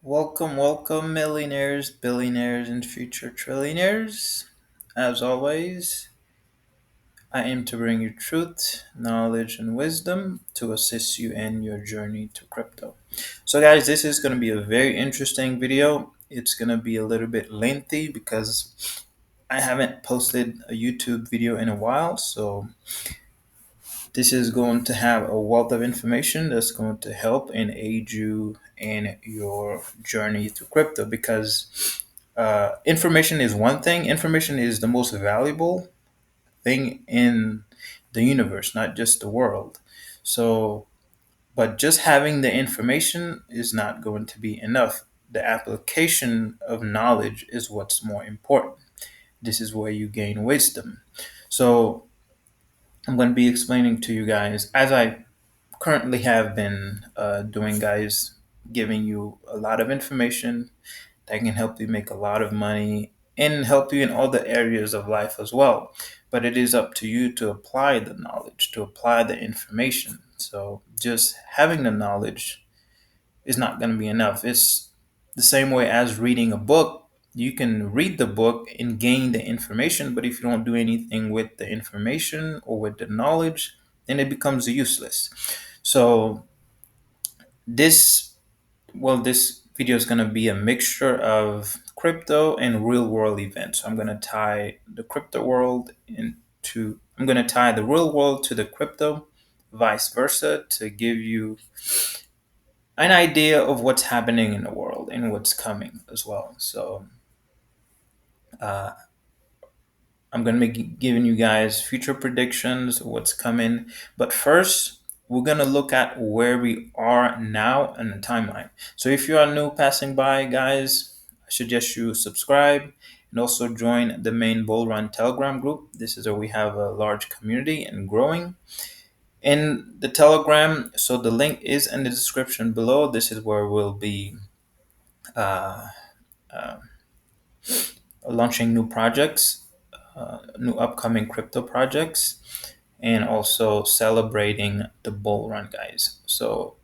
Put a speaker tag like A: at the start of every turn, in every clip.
A: Welcome, welcome, millionaires, billionaires, and future trillionaires. As always, I aim to bring you truth, knowledge, and wisdom to assist you in your journey to crypto. So, guys, this is going to be a very interesting video. It's going to be a little bit lengthy because I haven't posted a YouTube video in a while. So, this is going to have a wealth of information that's going to help and aid you in your journey to crypto because information is one thing. Information is the most valuable thing in the universe, not just the world. So, but just having the information is not going to be enough. The application of knowledge is what's more important. This is where you gain wisdom. So, I'm going to be explaining to you guys as I currently have been doing, guys, giving you a lot of information that can help you make a lot of money and help you in all the areas of life as well. But it is up to you to apply the knowledge, to apply the information. So just having the knowledge is not going to be enough. It's the same way as reading a book. You can read the book and gain the information, but if you don't do anything with the information or with the knowledge, then it becomes useless. So this this video is going to be a mixture of crypto and real world events. I'm going to tie the crypto world into I'm going to tie the real world to the crypto, vice versa, to give you an idea of what's happening in the world and what's coming as well. So uh, I'm going to be giving you guys future predictions, what's coming. But first, we're going to look at where we are now in the timeline. So if you are new passing by, guys, I suggest you subscribe and also join the main Bull Run Telegram group. This is where we have a large community and growing. In the Telegram, so the link is in the description below. This is where we'll be uh, uh, launching new projects, new upcoming crypto projects, and also celebrating the bull run, guys. So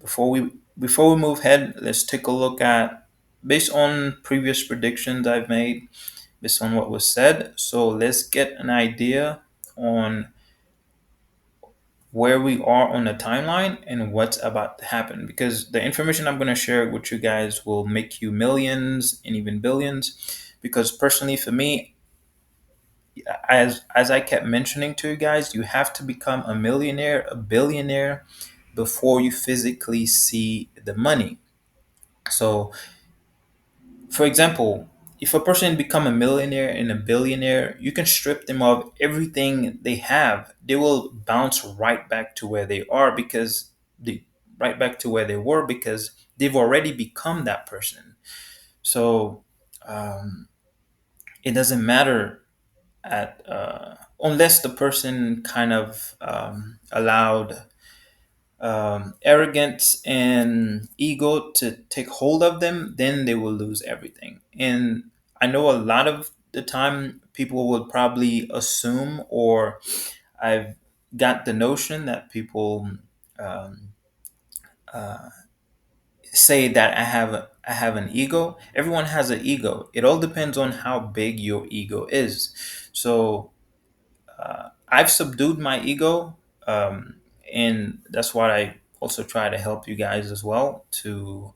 A: before we move ahead, let's take a look at based on previous predictions I've made, based on what was said. So let's get an idea on where we are on the timeline and what's about to happen because the information I'm going to share with you guys will make you millions and even billions because personally for me, as I kept mentioning to you guys, you have to become a millionaire, a billionaire before you physically see the money. So, for example, if a person become a millionaire and a billionaire, you can strip them of everything they have. They will bounce right back to where they are because they right back to where they were because they've already become that person. So um, it doesn't matter at unless the person kind of allowed arrogance and ego to take hold of them, then they will lose everything. And I know a lot of the time people would probably assume, or I've got the notion that people um, uh, say that I have an ego. Everyone has an ego. It all depends on how big your ego is. So I've subdued my ego, and that's why I also try to help you guys as well to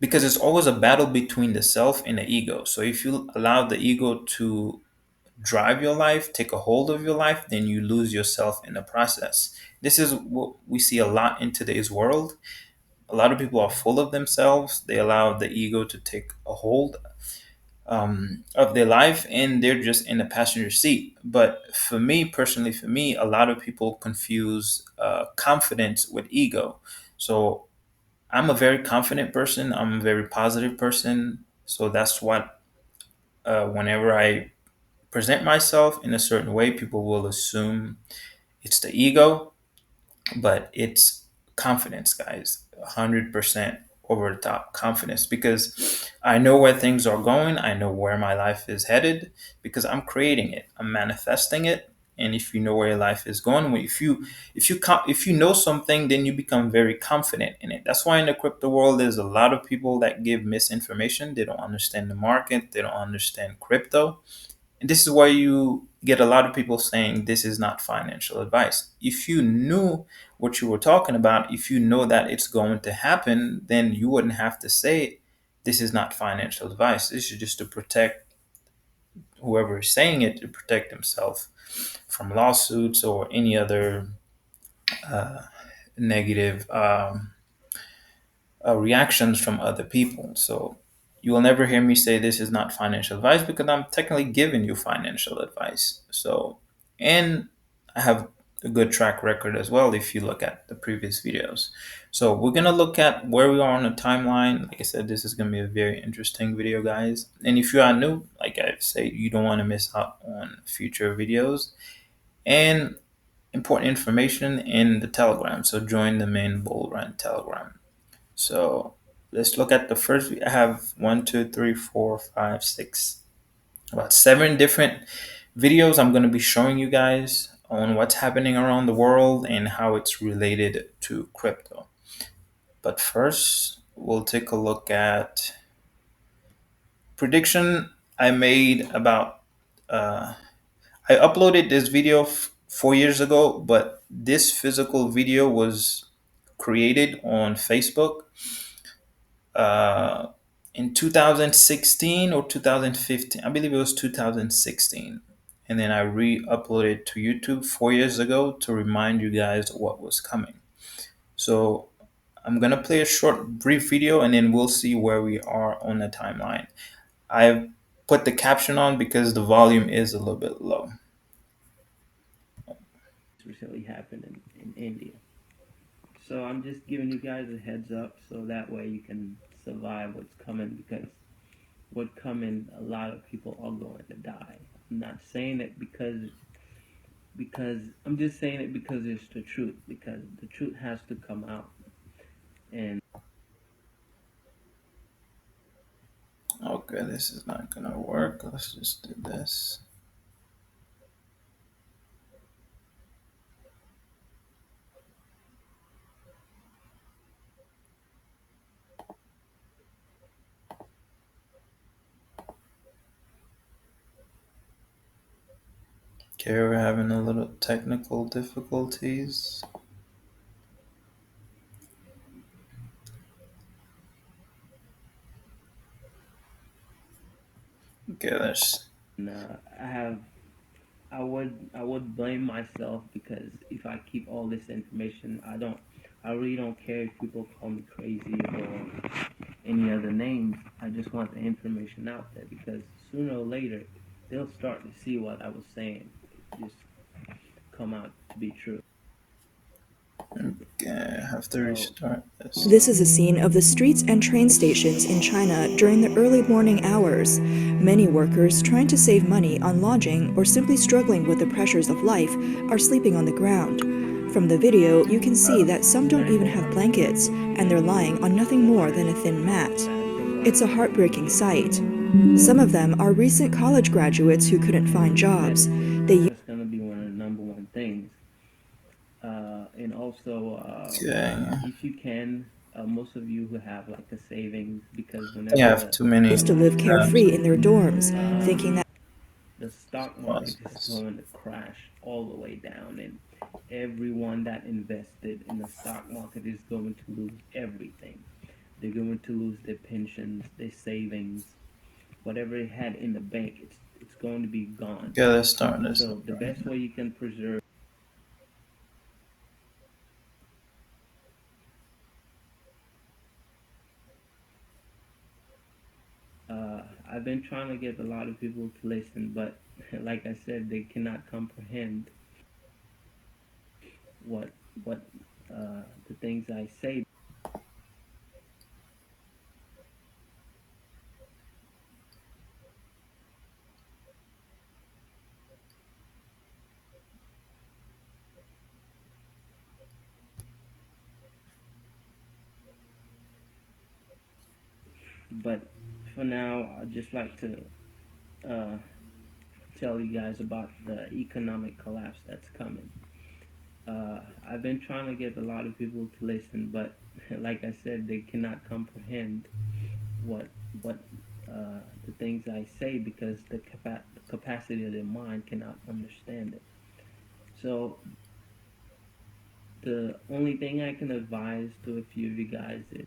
A: because it's always a battle between the self and the ego. So if you allow the ego to drive your life, take a hold of your life, then you lose yourself in the process. This is what we see a lot in today's world. A lot of people are full of themselves. They allow the ego to take a hold of their life and they're just in the passenger seat. But for me, personally, for me, a lot of people confuse confidence with ego. So I'm a very confident person, I'm a very positive person. So that's what, whenever I present myself in a certain way, people will assume it's the ego, but it's confidence, guys. 100% over the top confidence because I know where things are going. I know where my life is headed because I'm creating it, I'm manifesting it, and if you know where your life is going, if you know something, then you become very confident in it. That's why in the crypto world, there's a lot of people that give misinformation. They don't understand the market. They don't understand crypto, and this is why you get a lot of people saying this is not financial advice. If you knew what you were talking about, if you know that it's going to happen, then you wouldn't have to say this is not financial advice. This is just to protect whoever is saying it, to protect himself from lawsuits or any other negative reactions from other people. So you will never hear me say this is not financial advice because I'm technically giving you financial advice. So, and I have a good track record as well if you look at the previous videos. So we're gonna look at where we are on the timeline. Like I said, this is gonna be a very interesting video, guys. And if you are new, like I say, you don't want to miss out on future videos and important information in the Telegram. So join the main Bull Run Telegram. So let's look at the first. I have one, two, three, four, five, six, about seven different videos I'm going to be showing you guys on what's happening around the world and how it's related to crypto. But first, we'll take a look at prediction I made about. I uploaded this video 4 years ago, but this physical video was created on Facebook uh, in 2016 or 2015. I believe it was 2016. And then I re uploaded to YouTube 4 years ago to remind you guys what was coming. So I'm going to play a short, brief video and then we'll see where we are on the timeline. I've put the caption on because the volume is a little bit low.
B: Recently happened in India. So I'm just giving you guys a heads up so that way you can survive what's coming, because what coming, a lot of people are going to die. I'm not saying it because I'm just saying it because it's the truth, because the truth has to come out. And
A: Okay, this is not going to work. Let's just do this. Okay, we're having a little technical difficulties. Okay, let's.
B: I have I would blame myself, because if I keep all this information, I really don't care if people call me crazy or any other names. I just want the information out there, because sooner or later they'll start to see what I was saying just come out to be true.
A: Okay, I have to
B: So
A: restart this.
C: This is a scene of the streets and train stations in China during the early morning hours. Many workers trying to save money on lodging or simply struggling with the pressures of life are sleeping on the ground. From the video, you can see that some don't even have blankets, and they're lying on nothing more than a thin mat. It's a heartbreaking sight. Some of them are recent college graduates who couldn't find jobs.
B: that's gonna be one of the number one things. And also,
A: Okay,
B: if you can, most of you who have like a savings, because
A: I
B: whenever
A: have too many
C: used to live
A: tabs.
C: carefree in their dorms, thinking that
B: the stock market
A: Pause
B: is
A: this.
B: going to crash all the way down, and everyone that invested in the stock market is going to lose everything. They're going to lose their pensions, their savings, whatever they had in the bank. It's going to be gone.
A: Okay, let's start this
B: So the
A: over.
B: best way you can preserve. I've been trying to get a lot of people to listen, but like I said, they cannot comprehend what what the things I say. But for now, I'd just like uh, tell you guys about the economic collapse that's coming. I've been trying to get a lot of people to listen, but like I said, they cannot comprehend what the things I say because the capacity of their mind cannot understand it. So the only thing I can advise to a few of you guys is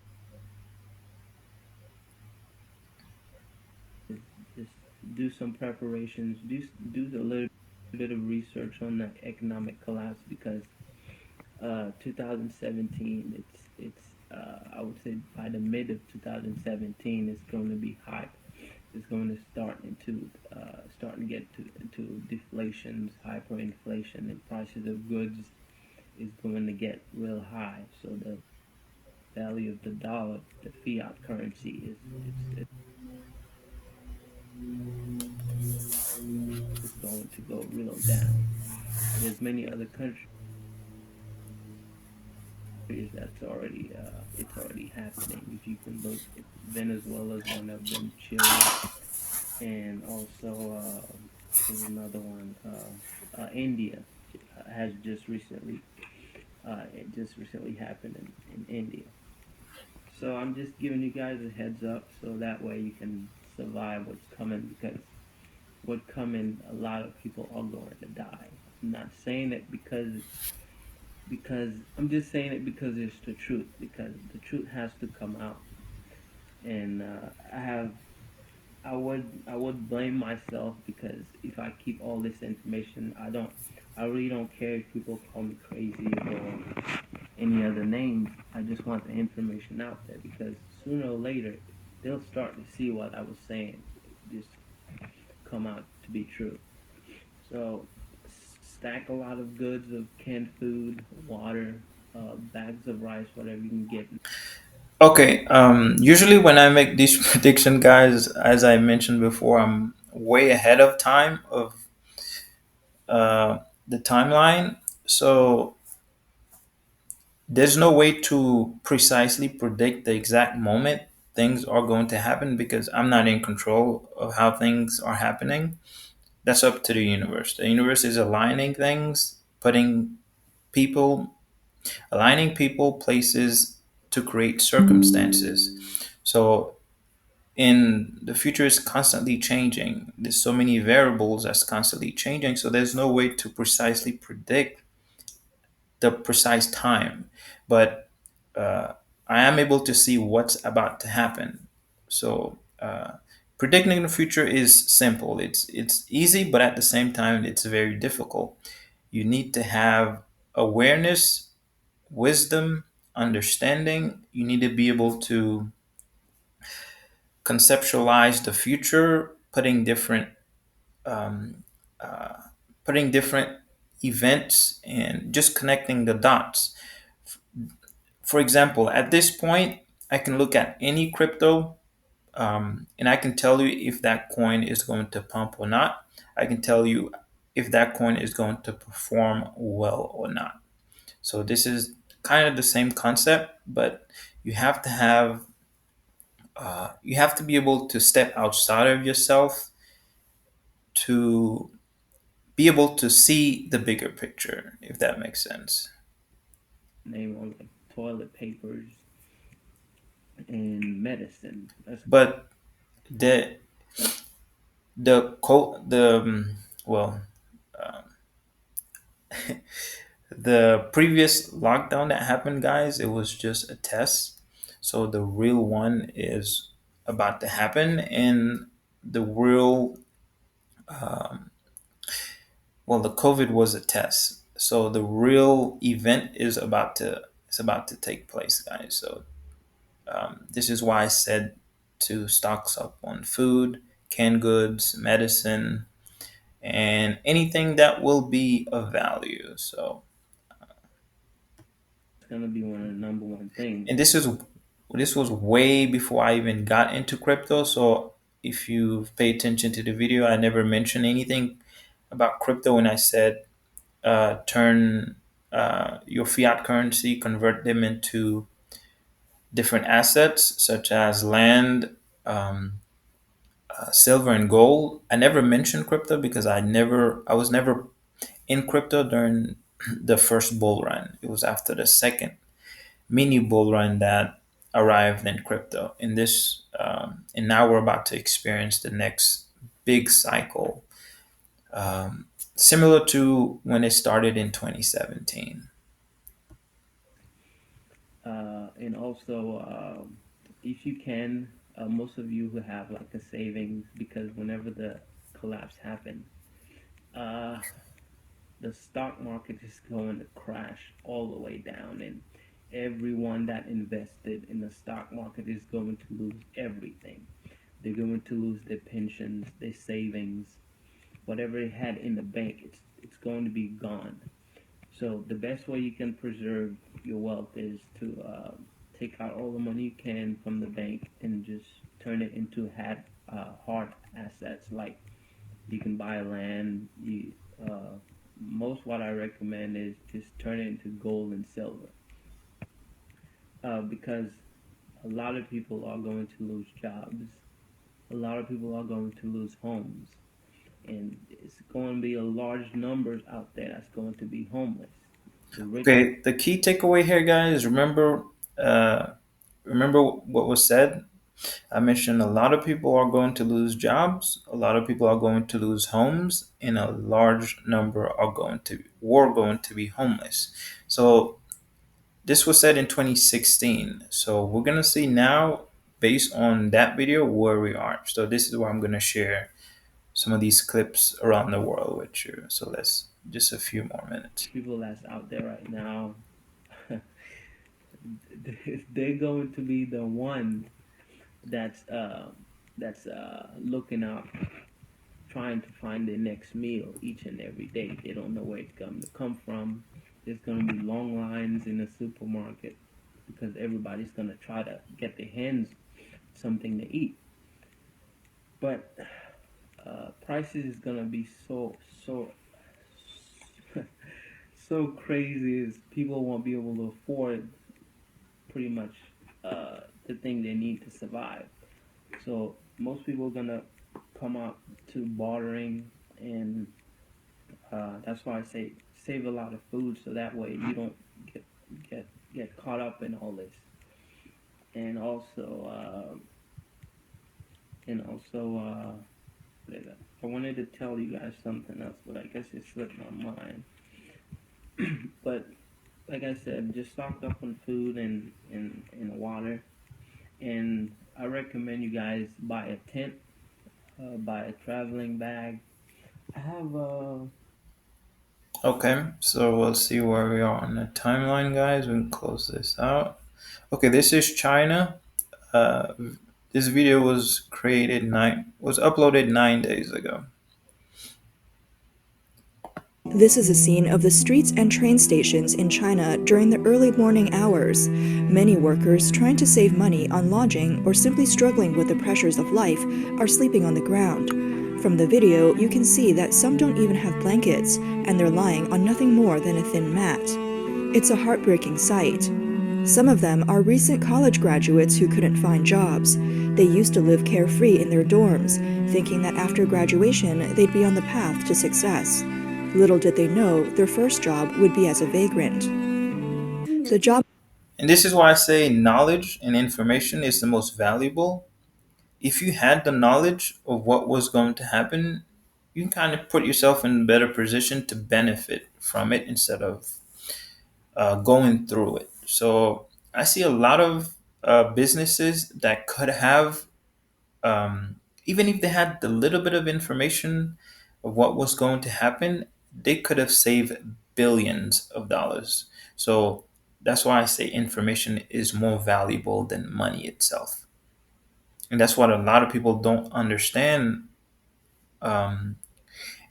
B: just do some preparations, do a little bit of research on the economic collapse because 2017, it's I would say by the mid of 2017, it's going to be hype. It's going to start to get into deflations, hyperinflation, and prices of goods is going to get real high. So the value of the dollar, the fiat currency, is going to go real down. There's many other countries that's already it's already happening. If you can look, Venezuela's one of them, Chile, and also there's another one, India has just recently it just recently happened in India. So I'm just giving you guys a heads up so that way you can survive what's coming because what coming a lot of people are going to die. I'm not saying it because I'm just saying it because it's the truth because the truth has to come out and I would blame myself because if I keep all this information I really don't care if people call me crazy or any other names. I just want the information out there because sooner or later they'll start to see what I was saying just come out to be true. So stack a lot of goods of canned food, water, bags of rice, whatever you can get.
A: Okay, usually when I make these prediction, guys, as I mentioned before, I'm way ahead of time of the timeline. So there's no way to precisely predict the exact moment things are going to happen because I'm not in control of how things are happening. That's up to the universe. The universe is aligning things, putting people, aligning people, places to create circumstances. So in the future is constantly changing. There's so many variables that's constantly changing. So there's no way to precisely predict the precise time. But I am able to see what's about to happen. So predicting the future is simple. It's easy, but at the same time, it's very difficult. You need to have awareness, wisdom, understanding. You need to be able to conceptualize the future, um, uh, putting different events and just connecting the dots. For example, at this point, I can look at any crypto and I can tell you if that coin is going to pump or not. I can tell you if that coin is going to perform well or not. So this is kind of the same concept, but you have to have you have to be able to step outside of yourself to be able to see the bigger picture, if that makes sense.
B: Name on like toilet papers and medicine. That's
A: But the the well the previous lockdown that happened, guys, it was just a test. So the real one is about to happen, and the real the COVID was a test. So the real event is about to take place, guys. So this is why I said to stocks up on food, canned goods, medicine, and anything that will be of value. So,
B: gonna be one of the number one things.
A: and this was way before I even got into crypto. So if you pay attention to the video, I never mentioned anything about crypto when I said turn your fiat currency, convert them into different assets such as land, um, silver and gold. I never mentioned crypto because I was never in crypto during the first bull run. It was after the second mini bull run that arrived in crypto. And now we're about to experience the next big cycle, similar to when it started in 2017.
B: And also, if you can, most of you who have like a savings, because whenever the collapse happened, uh, the stock market is going to crash all the way down, and everyone that invested in the stock market is going to lose everything. They're going to lose their pensions, their savings, whatever they had in the bank. It's going to be gone. So the best way you can preserve your wealth is to take out all the money you can from the bank and just turn it into hard assets. Like you can buy land. Most what I recommend is just turn it into gold and silver, because a lot of people are going to lose jobs. A lot of people are going to lose homes, and it's going to be a large numbers out there that's going to be homeless. The rich.
A: Okay, the key takeaway here, guys. Remember what was said. I mentioned a lot of people are going to lose jobs, a lot of people are going to lose homes, and a large number are going to be homeless. So this was said in 2016. So we're gonna see now, based on that video, where we are. So this is where I'm gonna share some of these clips around the world with you. So let's just a few more minutes.
B: People that's out there right now, they're going to be the one that's looking out, trying to find their next meal each and every day. They don't know where it's going to come from. There's going to be long lines in the supermarket because everybody's going to try to get their hands something to eat. But prices is going to be so crazy, is people won't be able to afford pretty much the thing they need to survive. So most people are gonna come out to bartering, and that's why I say save a lot of food, so that way you don't get caught up in all this. And also, I wanted to tell you guys something else, but I guess it slipped my mind. But like I said, just stock up on food and water. And I recommend you guys buy a tent, buy a traveling bag. I have
A: Okay, so we'll see where we are on the timeline, guys. We can close this out. Okay, this is China. Uh, this video was uploaded 9 days ago.
C: This is a scene of the streets and train stations in China during the early morning hours. Many workers trying to save money on lodging or simply struggling with the pressures of life are sleeping on the ground. From the video, you can see that some don't even have blankets, and they're lying on nothing more than a thin mat. It's a heartbreaking sight. Some of them are recent college graduates who couldn't find jobs. They used to live carefree in their dorms, thinking that after graduation they'd be on the path to success. Little did they know their first job would be as a vagrant. The job
A: And this is why I say knowledge and information is the most valuable. If you had the knowledge of what was going to happen, you can kind of put yourself in a better position to benefit from it instead of going through it. So I see a lot of businesses that could have, even if they had the little bit of information of what was going to happen, they could have saved billions of dollars. So that's why I say information is more valuable than money itself. And that's what a lot of people don't understand, um,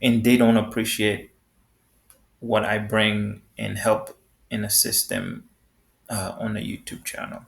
A: and they don't appreciate what I bring and help in a system on the YouTube channel.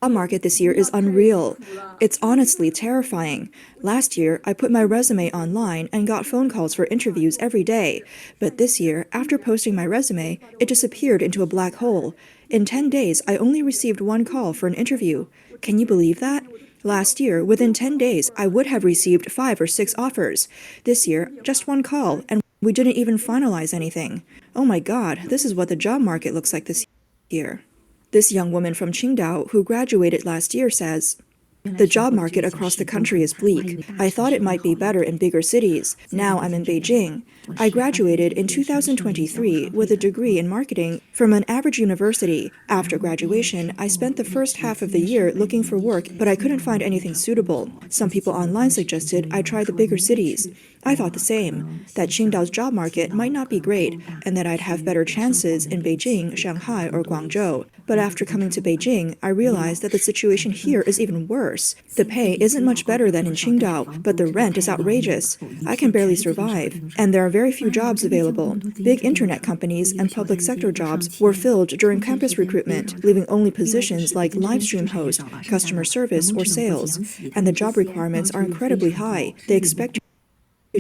C: market this year is unreal. It's honestly terrifying. Last year, I put my resume online and got phone calls for interviews every day. But this year, after posting my resume, it disappeared into a black hole. In 10 days, I only received one call for an interview. Can you believe that? Last year, within 10 days, I would have received 5 or 6 offers. This year, just one call, and we didn't even finalize anything. Oh my god, this is what the job market looks like this year. This young woman from Qingdao, who graduated last year, says, the job market across the country is bleak. I thought it might be better in bigger cities. Now I'm in Beijing. I graduated in 2023 with a degree in marketing from an average university. After graduation, I spent the first half of the year looking for work, but I couldn't find anything suitable. Some people online suggested I try the bigger cities. I thought the same, that Qingdao's job market might not be great, and that I'd have better chances in Beijing, Shanghai, or Guangzhou. But after coming to Beijing, I realized that the situation here is even worse. The pay isn't much better than in Qingdao, but the rent is outrageous. I can barely survive, and there are very few jobs available. Big internet companies and public sector jobs were filled during campus recruitment, leaving only positions like live stream host, customer service, or sales. And the job requirements are incredibly high. They expect you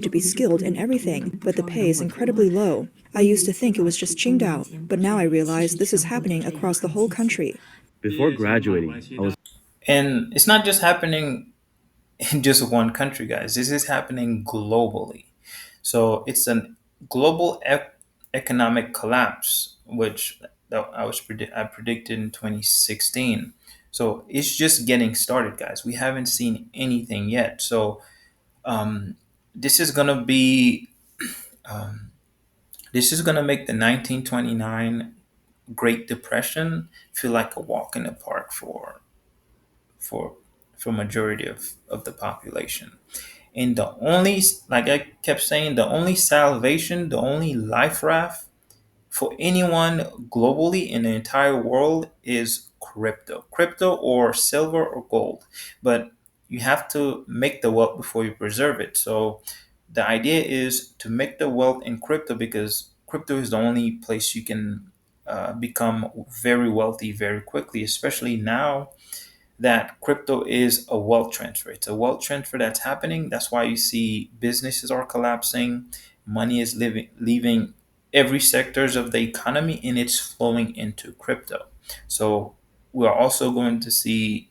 C: to be skilled in everything, but the pay is incredibly low. I used to think it was just Qingdao, but now I realize this is happening across the whole country.
D: Before graduating, I was
A: And it's not just happening in just one country, guys. This is happening globally. So it's an global economic collapse, which I predicted in 2016. So it's just getting started, guys. We haven't seen anything yet. So um, this is gonna be um, this is gonna make the 1929 Great Depression feel like a walk in the park for for majority of the population. And the only, like I kept saying, the only salvation, the only life raft for anyone globally in the entire world is crypto or silver or gold. But you have to make the wealth before you preserve it. So the idea is to make the wealth in crypto, because crypto is the only place you can become very wealthy very quickly, especially now that crypto is a wealth transfer. It's a wealth transfer that's happening. That's why you see businesses are collapsing, money is leaving every sectors of the economy, and it's flowing into crypto. So we're also going to see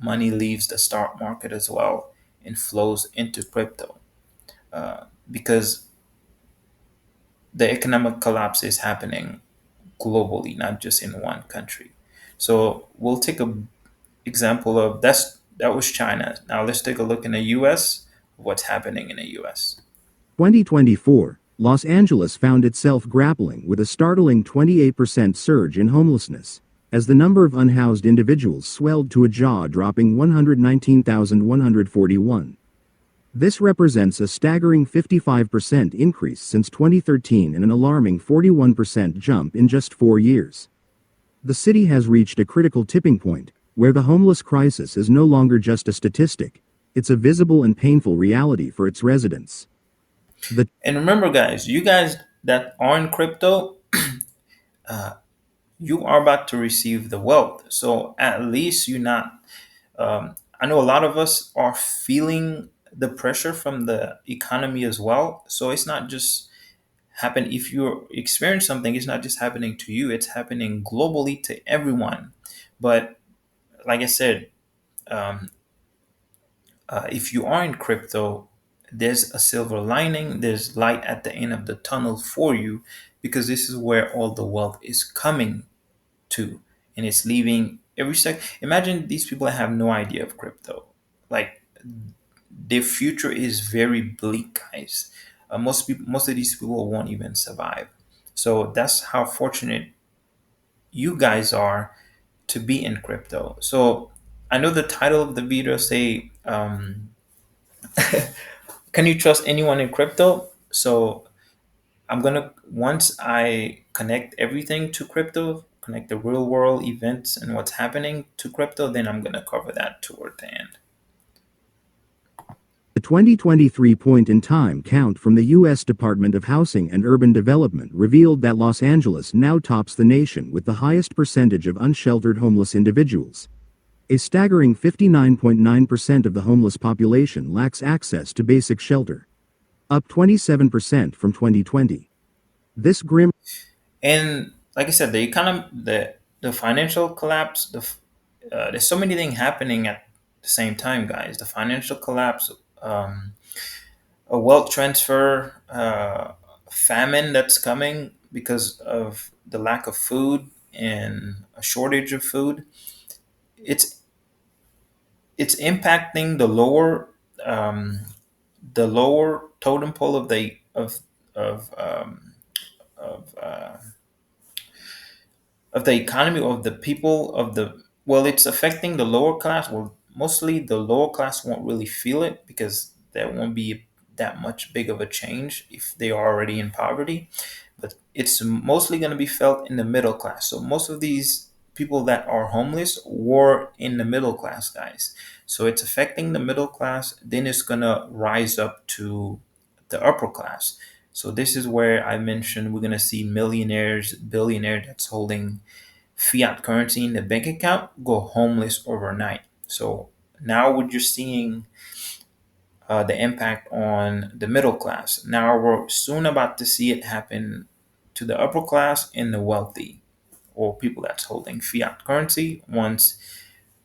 A: money leaves the stock market as well and flows into crypto, because the economic collapse is happening globally, not just in one country. So we'll take a example of that was China. Now let's take a look in the US, what's happening in the US.
E: 2024, Los Angeles found itself grappling with a startling 28% surge in homelessness, as the number of unhoused individuals swelled to a jaw-dropping 119,141. This represents a staggering 55% increase since 2013 and an alarming 41% jump in just 4 years. The city has reached a critical tipping point, where the homeless crisis is no longer just a statistic, it's a visible and painful reality for its residents.
A: And remember, guys, you guys that are in crypto, you are about to receive the wealth. So at least you're not. I know a lot of us are feeling the pressure from the economy as well. So it's not just happen if you experience something. It's not just happening to you. It's happening globally to everyone. But like I said, um, if you are in crypto, there's a silver lining, there's light at the end of the tunnel for you, because this is where all the wealth is coming to, and it's leaving every sec. Imagine these people that have no idea of crypto. Like, their future is very bleak, guys. Most of these people won't even survive. So that's how fortunate you guys are to be in crypto. So I know the title of the video say, can you trust anyone in crypto? So I'm gonna, once I connect everything to crypto, connect the real world events and what's happening to crypto, then I'm gonna cover that toward the end.
E: The 2023 point-in-time count from the U.S. Department of Housing and Urban Development revealed that Los Angeles now tops the nation with the highest percentage of unsheltered homeless individuals. A staggering 59.9% of the homeless population lacks access to basic shelter, up 27% from 2020. This grim
A: And like I said, the economy, the financial collapse, there's so many things happening the same time, guys. The financial collapse, a wealth transfer, famine that's coming because of the lack of food and a shortage of food. It's it's impacting um, the lower totem pole of um, of of the economy of the people of the well, it's affecting the lower class. Well, mostly the lower class won't really feel it because there won't be that much big of a change if they are already in poverty, but it's mostly going to be felt in the middle class. So most of these people that are homeless were in the middle class, guys. So it's affecting the middle class, then it's going to rise up to the upper class. So this is where I mentioned we're going to see millionaires, billionaires that's holding fiat currency in the bank account go homeless overnight. So now what you're seeing, the impact on the middle class. Now we're soon about to see it happen to the upper class and the wealthy, or people that's holding fiat currency. Once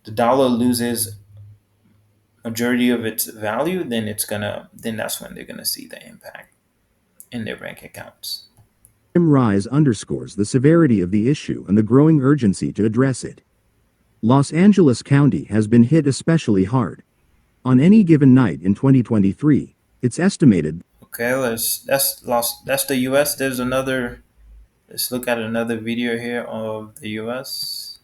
A: the dollar loses majority of its value, then that's when they're gonna see the impact in their bank accounts.
E: Rise underscores the severity of the issue and the growing urgency to address it. Los Angeles County has been hit especially hard. On any given night in 2023, it's estimated
A: Okay, that's the US. There's another, let's look at another video here of the US.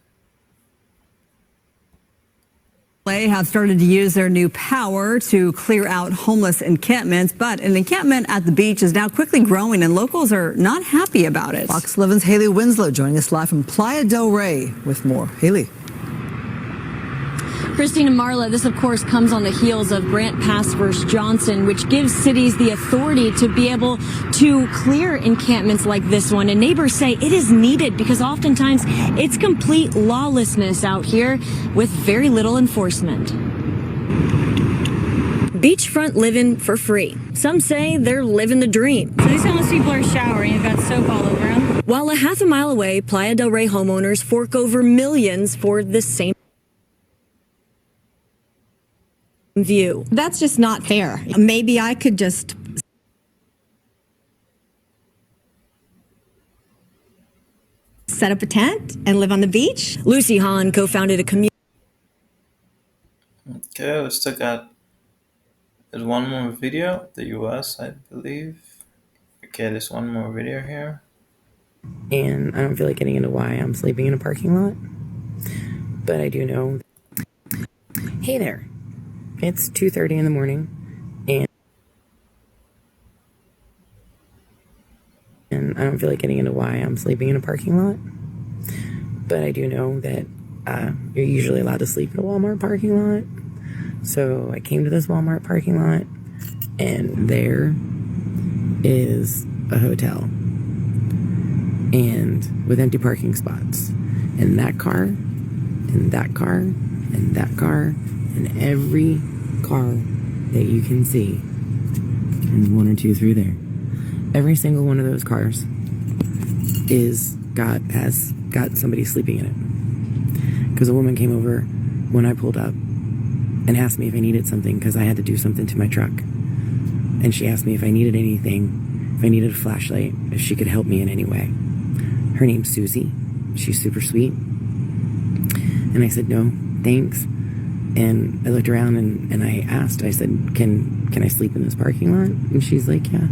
F: Have started to use their new power to clear out homeless encampments, but an encampment at the beach is now quickly growing and locals are not happy about it.
G: Fox 11's Haley Winslow joining us live from Playa del Rey with more. Haley.
H: Christine and Marla, this of course comes on the heels of Grant Pass versus Johnson, which gives cities the authority to be able to clear encampments like this one. And neighbors say it is needed because oftentimes it's complete lawlessness out here with very little enforcement. Beachfront living for free. Some say they're living the dream.
I: So these homeless people are showering. You've got soap all over them.
H: While a half a mile away, Playa del Rey homeowners fork over millions for the same view.
F: That's just not fair. Maybe I could just set up a tent and live on the beach.
H: Lucy Hahn co-founded a community.
A: Okay, let's check out. There's one more video, the US, I believe. Okay, there's one more video here.
J: And I don't feel like getting into why I'm sleeping in a parking lot. But I do know. Hey there. It's 2:30 in the morning. And I don't feel like getting into why I'm sleeping in a parking lot. But I do know that you're usually allowed to sleep in a Walmart parking lot. So I came to this Walmart parking lot, and there is a hotel, and with empty parking spots, and that car, and that car, and that car, and every car that you can see, and one or two through there, every single one of those cars has got somebody sleeping in it. Because a woman came over when I pulled up and asked me if I needed something because I had to do something to my truck. And she asked me if I needed anything, if I needed a flashlight, if she could help me in any way. Her name's Susie. She's super sweet. And I said, no, thanks. And I looked around and I asked, I said, can I sleep in this parking lot? And she's like, yeah.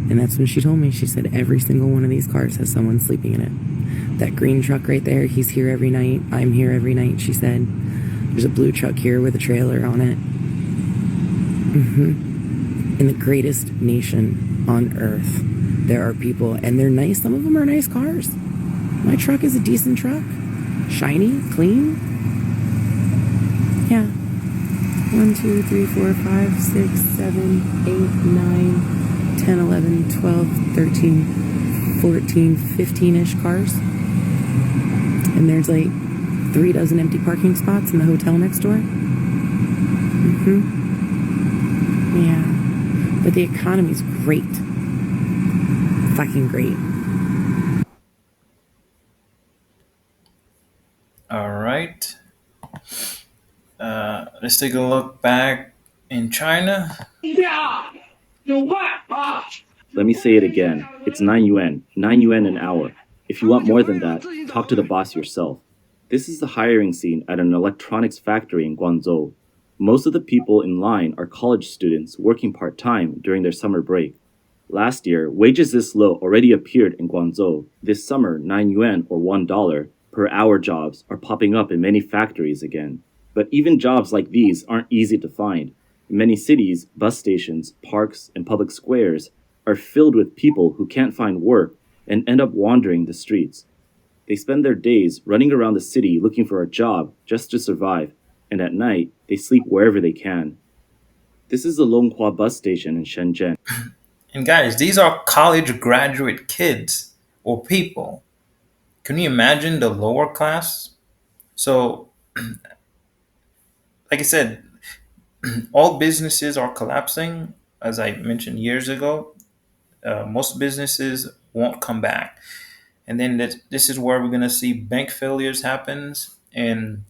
J: And that's when she told me, she said, every single one of these cars has someone sleeping in it. That green truck right there, he's here every night. I'm here every night, she said. There's a blue truck here with a trailer on it. In the greatest nation on earth, there are people, and they're nice. Some of them are nice cars. My truck is a decent truck. Shiny, clean. Yeah. 1, 2, 3, 4, 5, 6, 7, 8, 9, 10, 11, 12, 13, 14, 15-ish cars. And there's like 3 dozen empty parking spots in the hotel next door. Yeah. But the economy's great. Fucking great.
A: All right. Let's take a look back in China.
D: Let me say it again. It's 9 yuan, 9 yuan an hour. If you want more than that, talk to the boss yourself. This is the hiring scene at an electronics factory in Guangzhou. Most of the people in line are college students working part time during their summer break. Last year, wages this low already appeared in Guangzhou. This summer, 9 yuan or $1 per hour jobs are popping up in many factories again. But even jobs like these aren't easy to find. In many cities, bus stations, parks, and public squares are filled with people who can't find work and end up wandering the streets. They spend their days running around the city looking for a job just to survive, and at night, they sleep wherever they can. This is the Longhua bus station in Shenzhen.
A: And guys, these are college graduate kids or people. Can you imagine the lower class? So, like I said, all businesses are collapsing. As I mentioned years ago, most businesses won't come back. And then this is where we're going to see bank failures happens. And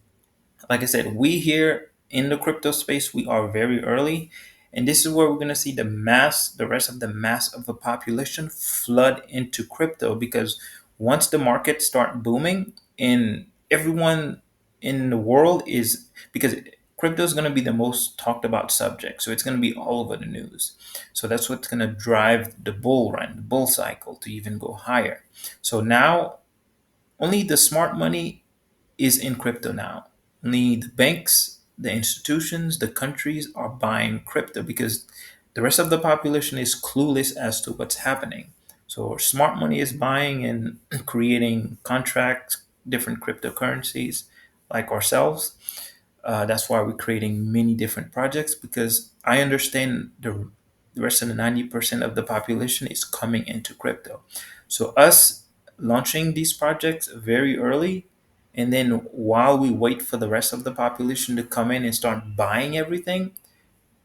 A: like I said, we here in the crypto space, we are very early. And this is where we're going to see the rest of the mass of the population flood into crypto because once the markets start booming and everyone in the world is, because crypto is going to be the most talked about subject. So it's going to be all over the news. So that's what's going to drive the bull run, the bull cycle to even go higher. So now only the smart money is in crypto now. Only the banks, the institutions, the countries are buying crypto because the rest of the population is clueless as to what's happening. So smart money is buying and creating contracts, different cryptocurrencies like ourselves. That's why we're creating many different projects because I understand the rest of the 90% of the population is coming into crypto. So us launching these projects very early, and then while we wait for the rest of the population to come in and start buying everything,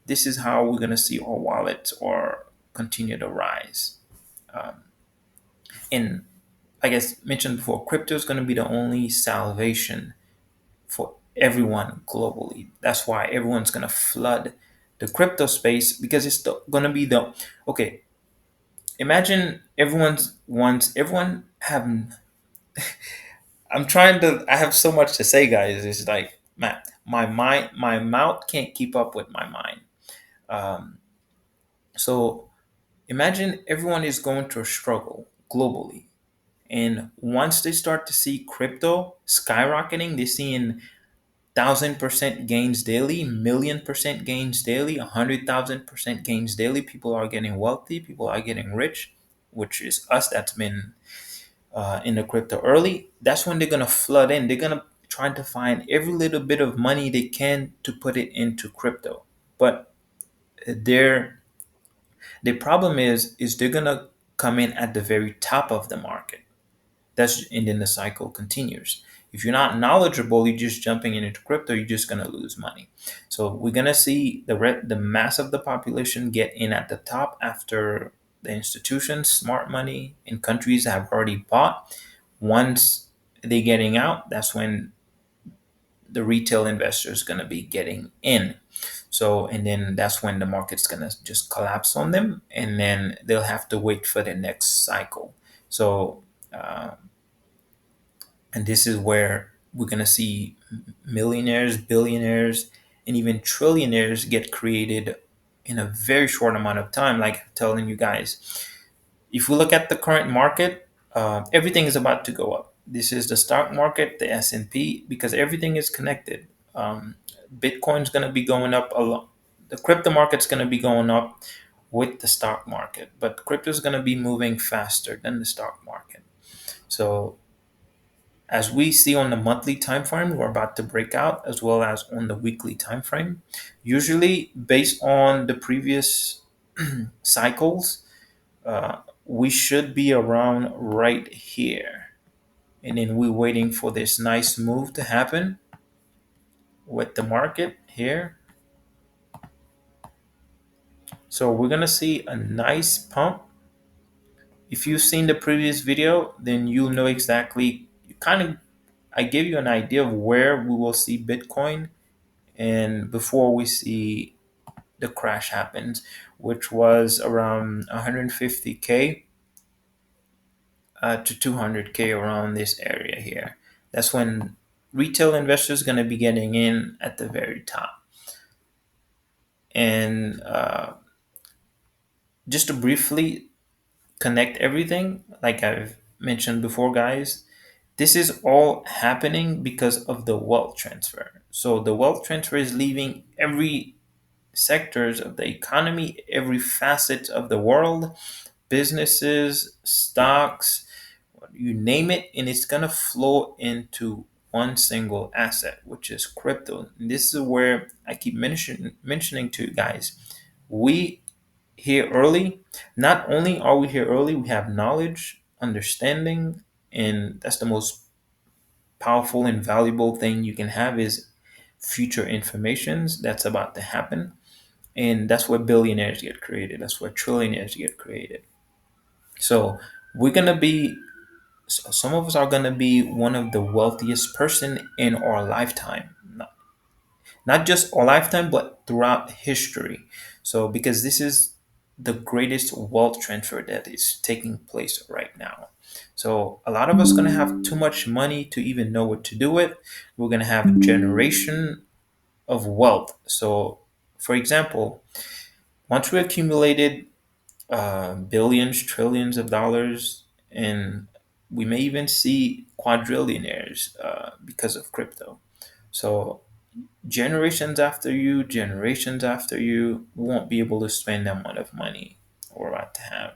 A: this is how we're going to see our wallets or continue to rise. And like I mentioned before, crypto is going to be the only salvation for everyone globally. That's why everyone's going to flood the crypto space because it's going to be the okay. Imagine everyone having. I'm trying to. I have so much to say, guys. It's like my mind, my mouth can't keep up with my mind. Um, so imagine everyone is going through a struggle globally, and once they start to see crypto skyrocketing, they're seeing 1,000% gains daily, 1,000,000% gains daily, 100,000% gains daily. People are getting wealthy. People are getting rich, which is us that's been in the crypto early. That's when they're gonna flood in. They're gonna try to find every little bit of money they can to put it into crypto. But their problem is they're gonna come in at the very top of the market. And then the cycle continues. If you're not knowledgeable, you're just jumping into crypto, you're just going to lose money. So we're going to see the mass of the population get in at the top after the institutions, smart money in countries have already bought. Once they're getting out, that's when the retail investor is going to be getting in. So, and then that's when the market's going to just collapse on them, and then they'll have to wait for the next cycle. So, and this is where we're going to see millionaires, billionaires, and even trillionaires get created in a very short amount of time. Like I'm telling you guys, if we look at the current market, everything is about to go up. This is the stock market, the S&P, because everything is connected. Um, Bitcoin's going to be going up a lot. The crypto market's going to be going up with the stock market, but crypto is going to be moving faster than the stock market. So as we see on the monthly time frame, we're about to break out, as well as on the weekly time frame. Usually, based on the previous cycles, we should be around right here. And then we're waiting for this nice move to happen with the market here. So we're going to see a nice pump. If you've seen the previous video, then you'll know exactly, I gave you an idea of where we will see Bitcoin and before we see the crash happens, which was around 150K to 200K around this area here. That's when retail investors going to be getting in at the very top. And just to briefly connect everything, like I've mentioned before, guys, this is all happening because of the wealth transfer. So the wealth transfer is leaving every sectors of the economy, every facet of the world, businesses, stocks, you name it, and it's gonna flow into one single asset, which is crypto. And this is where I keep mentioning to you guys, we here early. Not only are we here early, we have knowledge, understanding, and that's the most powerful and valuable thing you can have is future informations that's about to happen. And that's where billionaires get created. That's where trillionaires get created. So we're gonna be some of us are gonna be one of the wealthiest person in our lifetime. Not just our lifetime, but throughout history. So because this is the greatest wealth transfer that is taking place right now. So a lot of us gonna have too much money to even know what to do with. We're gonna have a generation of wealth. So for example, once we accumulated billions, trillions of dollars, and we may even see quadrillionaires because of crypto. So generations after you won't be able to spend the amount of money we're about to have.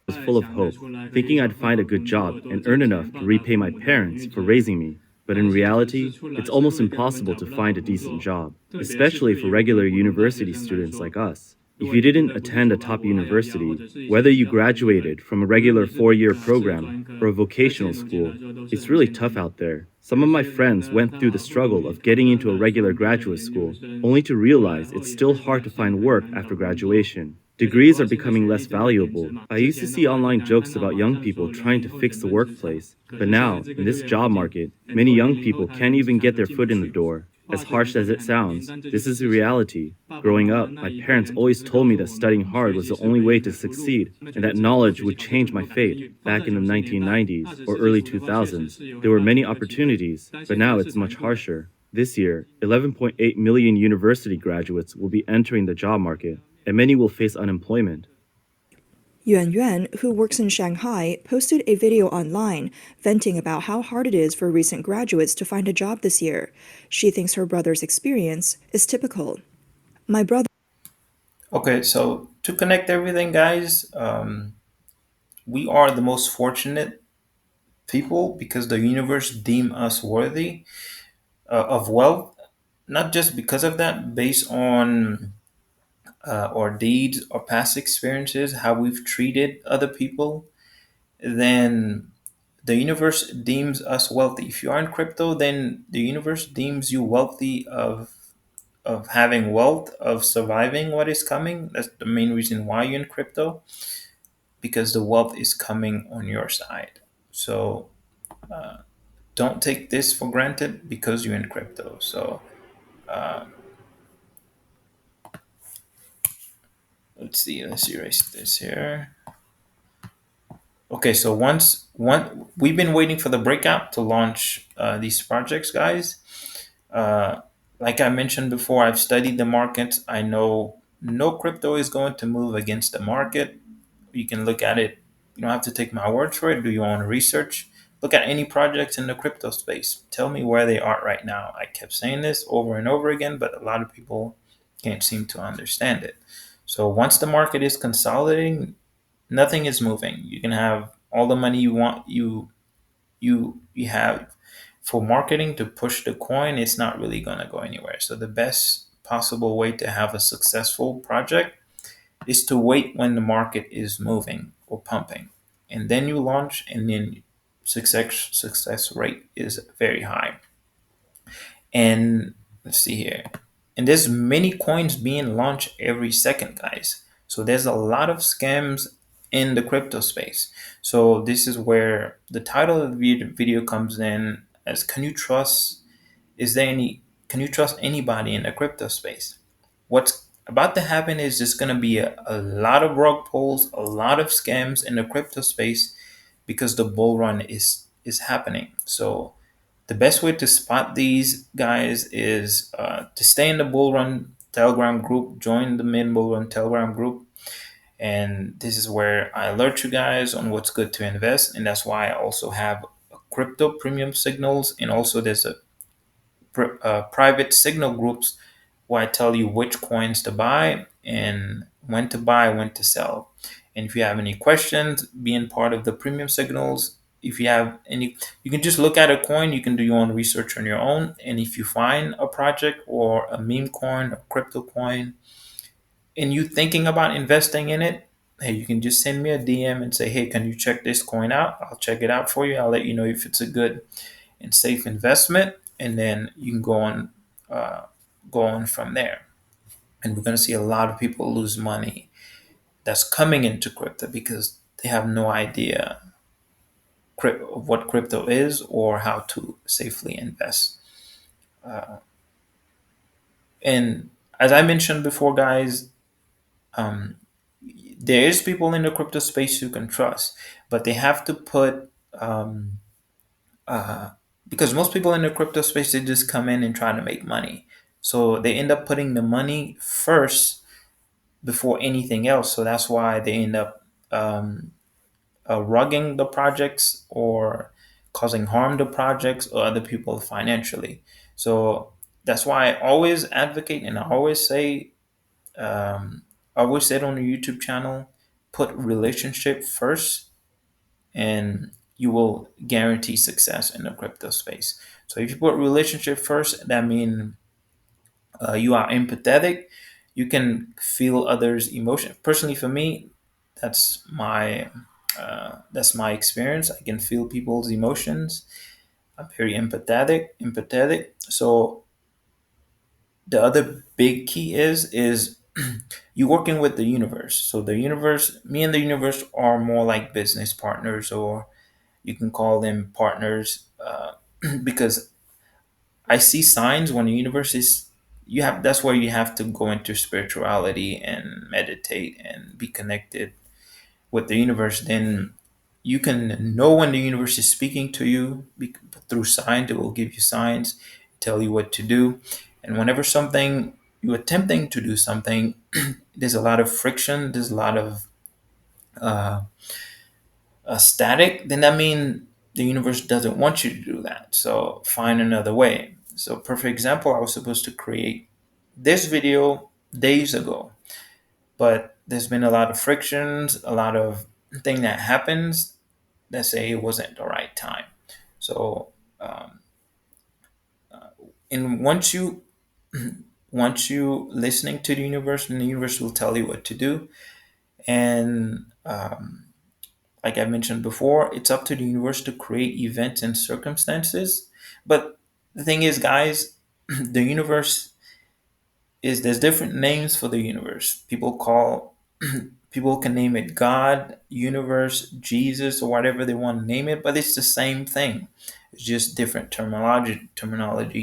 D: Was full of hope, thinking I'd find a good job and earn enough to repay my parents for raising me. But in reality, it's almost impossible to find a decent job, especially for regular university students like us. If you didn't attend a top university, whether you graduated from a regular 4-year program or a vocational school, it's really tough out there. Some of my friends went through the struggle of getting into a regular graduate school, only to realize it's still hard to find work after graduation. Degrees are becoming less valuable. I used to see online jokes about young people trying to fix the workplace, but now, in this job market, many young people can't even get their foot in the door. As harsh as it sounds, this is a reality. Growing up, my parents always told me that studying hard was the only way to succeed, and that knowledge would change my fate. Back in the 1990s or early 2000s, there were many opportunities, but now it's much harsher. This year, 11.8 million university graduates will be entering the job market, and many will face unemployment.
C: Yuan Yuan, who works in Shanghai, posted a video online venting about how hard it is for recent graduates to find a job this year. She thinks her brother's experience is typical. My brother.
A: Okay, so to connect everything, guys, we are the most fortunate people because the universe deem us worthy of wealth, not just because of that, based on our deeds, our past experiences, how we've treated other people, then the universe deems us wealthy. If you are in crypto, then the universe deems you wealthy of having wealth, of surviving what is coming. That's the main reason why you're in crypto, because the wealth is coming on your side. So don't take this for granted because you're in crypto. So let's erase this here. Okay, so we've been waiting for the breakout to launch these projects, guys. Uh, like I mentioned before, I've studied the markets. I know no crypto is going to move against the market. You can look at it. You don't have to take my word for it. Do your own research. Look at any projects in the crypto space. Tell me where they are right now. I kept saying this over and over again, but a lot of people can't seem to understand it. So once the market is consolidating, nothing is moving. You can have all the money you want. You have for marketing to push the coin. It's not really going to go anywhere. So the best possible way to have a successful project is to wait when the market is moving or pumping, and then you launch, and then success rate is very high. And let's see here, and there's many coins being launched every second, guys. So there's a lot of scams in the crypto space. So this is where the title of the video comes in as, can you trust, is there any can you trust anybody in the crypto space? What's about to happen is there's going to be a lot of rug pulls, a lot of scams in the crypto space because the bull run is happening. So the best way to spot these guys is to stay in the bull run Telegram group, join the main bull run Telegram group, and this is where I alert you guys on what's good to invest, and that's why I also have a crypto premium signals, and also there's a private signal groups where I tell you which coins to buy and when to buy, when to sell. And if you have any questions, being part of the premium signals, if you have any, you can just look at a coin, you can do your own research on your own. And if you find a project or a meme coin, a crypto coin, and you thinking about investing in it, hey, you can just send me a DM and say, hey, can you check this coin out? I'll check it out for you. I'll let you know if it's a good and safe investment, and then you can uh, go on from there. And we're going to see a lot of people lose money that's coming into crypto because they have no idea of what crypto is or how to safely invest. And as I mentioned before, guys, um, there is people in the crypto space you can trust, but they have to put uh, because most people in the crypto space they just come in and try to make money, so they end up putting the money first before anything else. So that's why they end up rugging the projects or causing harm to projects or other people financially. So that's why I always advocate and I always say, I always said on the YouTube channel, put relationship first and you will guarantee success in the crypto space. So if you put relationship first, that means you are empathetic. You can feel others' emotion. Personally, for me, that's my experience. I can feel people's emotions. I'm very empathetic. So the other big key is you working with the universe. So the universe, me and the universe are more like business partners, or you can call them partners, because I see signs when the universe is you have that's where you have to go into spirituality and meditate and be connected with the universe. Then you can know when the universe is speaking to you through signs. It will give you signs, tell you what to do. And whenever something you're attempting to do something, there's a lot of friction, there's a lot of uh, static, then that means the universe doesn't want you to do that. So find another way. So perfect example, I was supposed to create this video days ago, but there's been a lot of frictions, a lot of thing that happens that say it wasn't the right time. So and once you listening to the universe, and the universe will tell you what to do. And like I mentioned before, it's up to the universe to create events and circumstances. But the thing is, guys, the universe is there's different names for the universe. People can name it God, universe, Jesus, or whatever they want to name it, but it's the same thing. It's just different terminology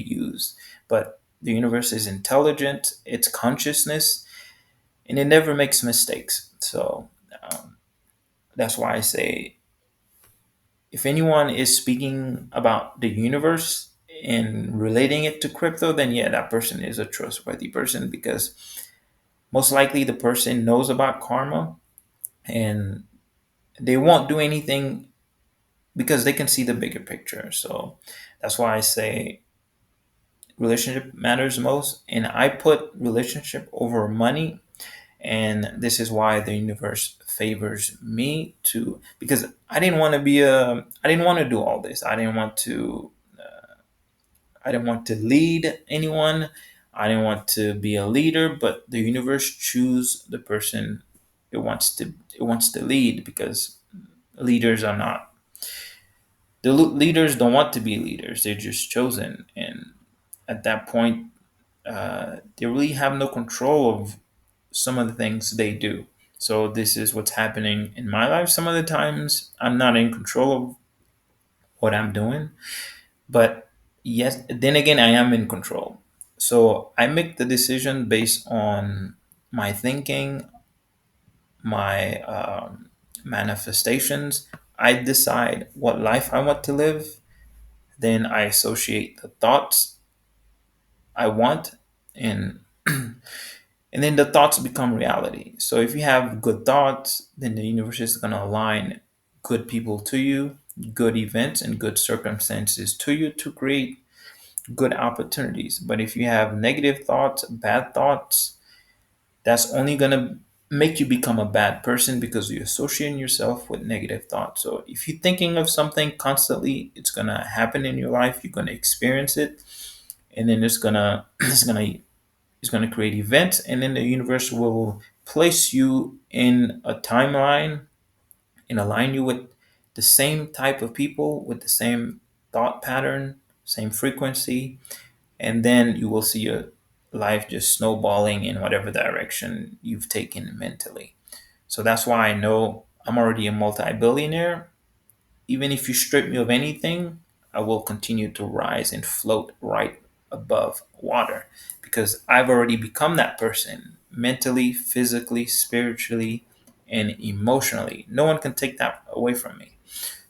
A: used. But the universe is intelligent, it's consciousness, and it never makes mistakes. So that's why I say if anyone is speaking about the universe and relating it to crypto, then yeah, that person is a trustworthy person because most likely the person knows about karma and they won't do anything because they can see the bigger picture. So that's why I say relationship matters most. And I put relationship over money. And this is why the universe favors me to, because I didn't want to do all this. I didn't want to lead anyone. I didn't want to be a leader, but the universe choose the person it wants to lead because leaders are not leaders don't want to be leaders. They're just chosen, and at that point, they really have no control of some of the things they do. So this is what's happening in my life. Some of the times I'm not in control of what I'm doing, but yes, then again, I am in control. So I make the decision based on my thinking, my manifestations. I decide what life I want to live. Then I associate the thoughts I want, and and then the thoughts become reality. So if you have good thoughts, then the universe is going to align good people to you, good events and good circumstances to you to create good opportunities. But if you have negative thoughts, bad thoughts, that's only going to make you become a bad person because you're associating yourself with negative thoughts. So if you're thinking of something constantly, it's going to happen in your life. You're going to experience it, and then it's going to it's going to create events, and then the universe will place you in a timeline and align you with the same type of people with the same thought pattern, same frequency, and then you will see your life just snowballing in whatever direction you've taken mentally. So that's why I know I'm already a multi-billionaire. Even if you strip me of anything, I will continue to rise and float right above water because I've already become that person mentally, physically, spiritually, and emotionally. No one can take that away from me.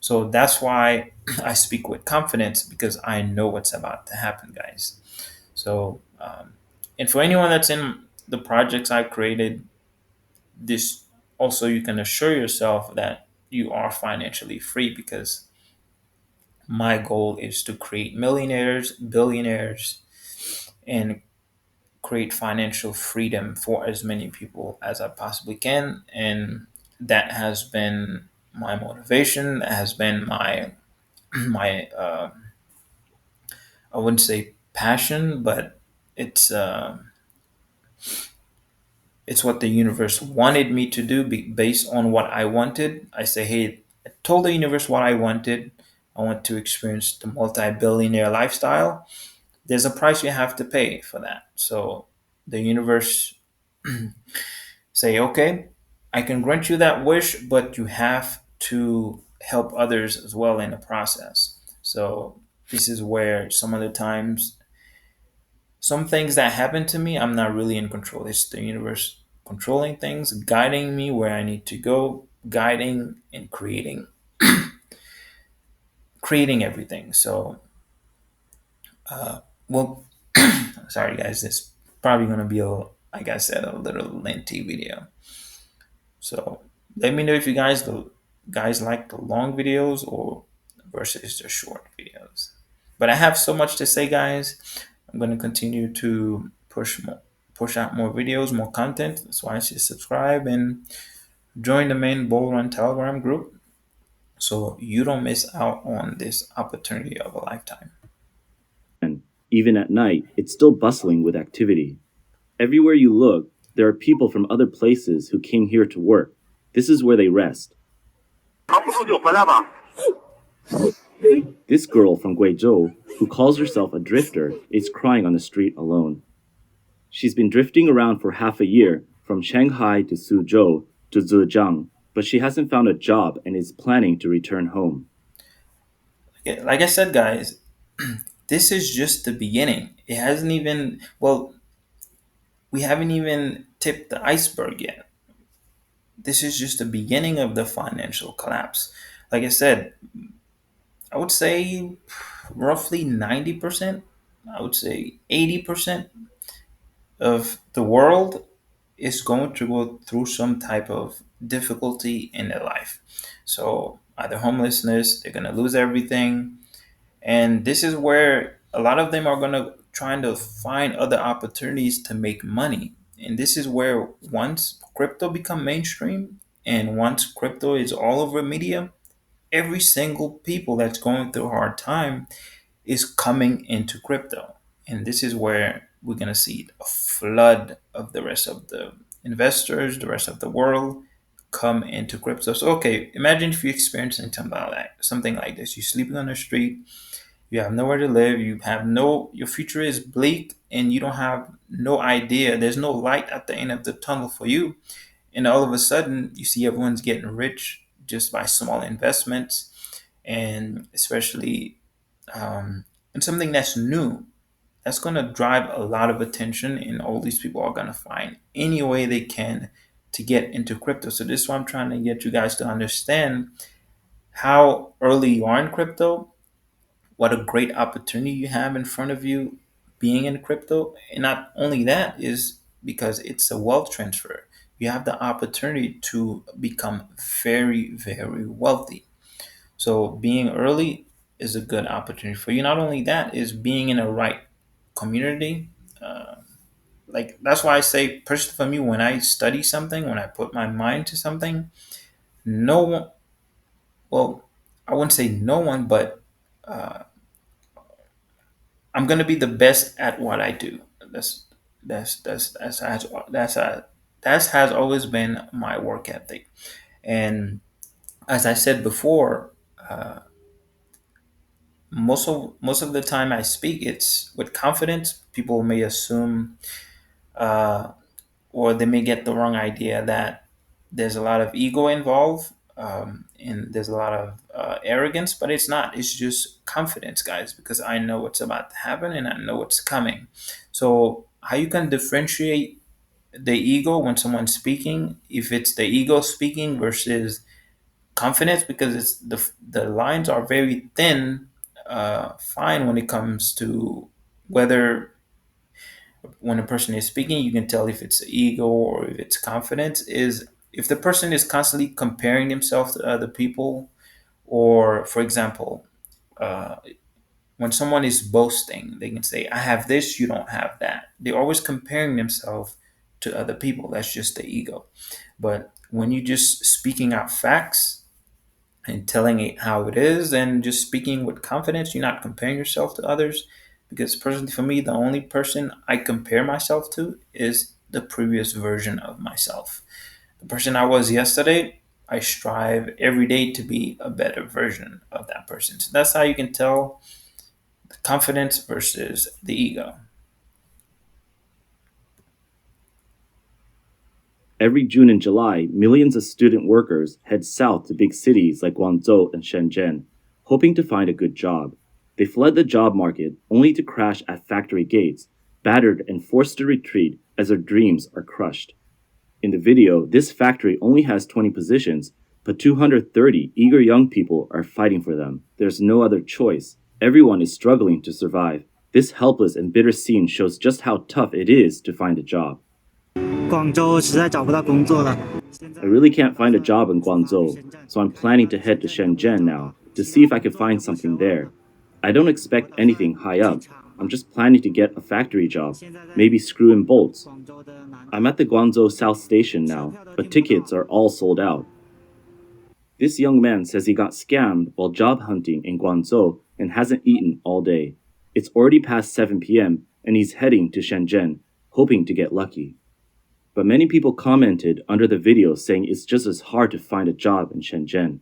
A: So that's why I speak with confidence because I know what's about to happen, guys. So, and for anyone that's in the projects I've created, this also you can assure yourself that you are financially free because my goal is to create millionaires, billionaires, and create financial freedom for as many people as I possibly can. And that has been my motivation. That has been my my I wouldn't say passion, but it's uh, it's what the universe wanted me to do based on what I wanted. I say, hey, I told the universe what I wanted. I want to experience the multi-billionaire lifestyle. There's a price you have to pay for that. So the universe say, okay, I can grant you that wish, but you have to help others as well in the process. So this is where some of the times some things that happen to me, I'm not really in control. It's the universe controlling things, guiding me where I need to go, guiding and creating everything. So, well, sorry guys, this probably gonna be like I said, a little lengthy video. So let me know if you guys like the long videos or versus the short videos. But I have so much to say, guys. I'm gonna continue to push out more videos, more content. That's why I should subscribe and join the main Bull Run Telegram group so you don't miss out on this opportunity of a lifetime.
D: And even at night, it's still bustling with activity. Everywhere you look, there are people from other places who came here to work. This is where they rest. This girl from Guizhou, who calls herself a drifter, is crying on the street alone. She's been drifting around for half a year, from Shanghai to Suzhou to Zhejiang, but she hasn't found a job and is planning to return home.
A: Like I said, guys, this is just the beginning. It hasn't even, well, we haven't even tipped the iceberg yet. This is just the beginning of the financial collapse. Like I said, I would say roughly 90%, I would say 80% of the world is going to go through some type of difficulty in their life. So either homelessness, they're going to lose everything. And this is where a lot of them are going to trying to find other opportunities to make money. And this is where once crypto become mainstream and once crypto is all over media, every single people that's going through a hard time is coming into crypto. And this is where we're going to see a flood of the rest of the investors, the rest of the world come into crypto. So, okay, imagine if you're experiencing something like this. You're sleeping on the street, you have nowhere to live, your future is bleak, and you don't have no idea. There's no light at the end of the tunnel for you. And all of a sudden, you see everyone's getting rich just by small investments, and especially and something that's new. that's going to drive a lot of attention, and all these people are going to find any way they can to get into crypto. So this is why I'm trying to get you guys to understand how early you are in crypto, what a great opportunity you have in front of you being in crypto. And not only that, is because it's a wealth transfer. You have the opportunity to become very, very wealthy. So being early is a good opportunity for you. Not only that, is being in a right community. Uh, like that's why I say, personally, for me, when I study something, when I put my mind to something, no one, well, I wouldn't say no one, but I'm gonna be the best at what I do. That has always been my work ethic. And as I said before, most of the time I speak, it's with confidence. People may assume, uh, or they may get the wrong idea that there's a lot of ego involved, and there's a lot of arrogance, but it's not. It's just confidence, guys, because I know what's about to happen and I know what's coming. So how you can differentiate the ego when someone's speaking, if it's the ego speaking versus confidence, because it's the lines are very thin, fine when it comes to whether when a person is speaking, you can tell if it's ego or if it's confidence. Is if the person is constantly comparing himself to other people, or for example, uh, when someone is boasting, they can say, "I have this, you don't have that." They're always comparing themselves to other people. That's just the ego. But when you just speaking out facts and telling it how it is and just speaking with confidence, you're not comparing yourself to others. Because personally, for me, the only person I compare myself to is the previous version of myself. The person I was yesterday, I strive every day to be a better version of that person. So that's how you can tell the confidence versus the ego.
D: Every June and July, millions of student workers head south to big cities like Guangzhou and Shenzhen, hoping to find a good job. They fled the job market only to crash at factory gates, battered and forced to retreat as their dreams are crushed. In the video, this factory only has 20 positions, but 230 eager young people are fighting for them. There's no other choice. Everyone is struggling to survive. This helpless and bitter scene shows just how tough it is to find a job. I really can't find a job in Guangzhou, so I'm planning to head to Shenzhen now to see if I can find something there. I don't expect anything high up. I'm just planning to get a factory job, maybe screw in bolts. I'm at the Guangzhou South Station now, but tickets are all sold out. This young man says he got scammed while job hunting in Guangzhou and hasn't eaten all day. It's already past 7 p.m. and he's heading to Shenzhen, hoping to get lucky. But many people commented under the video saying it's just as hard to find a job in Shenzhen.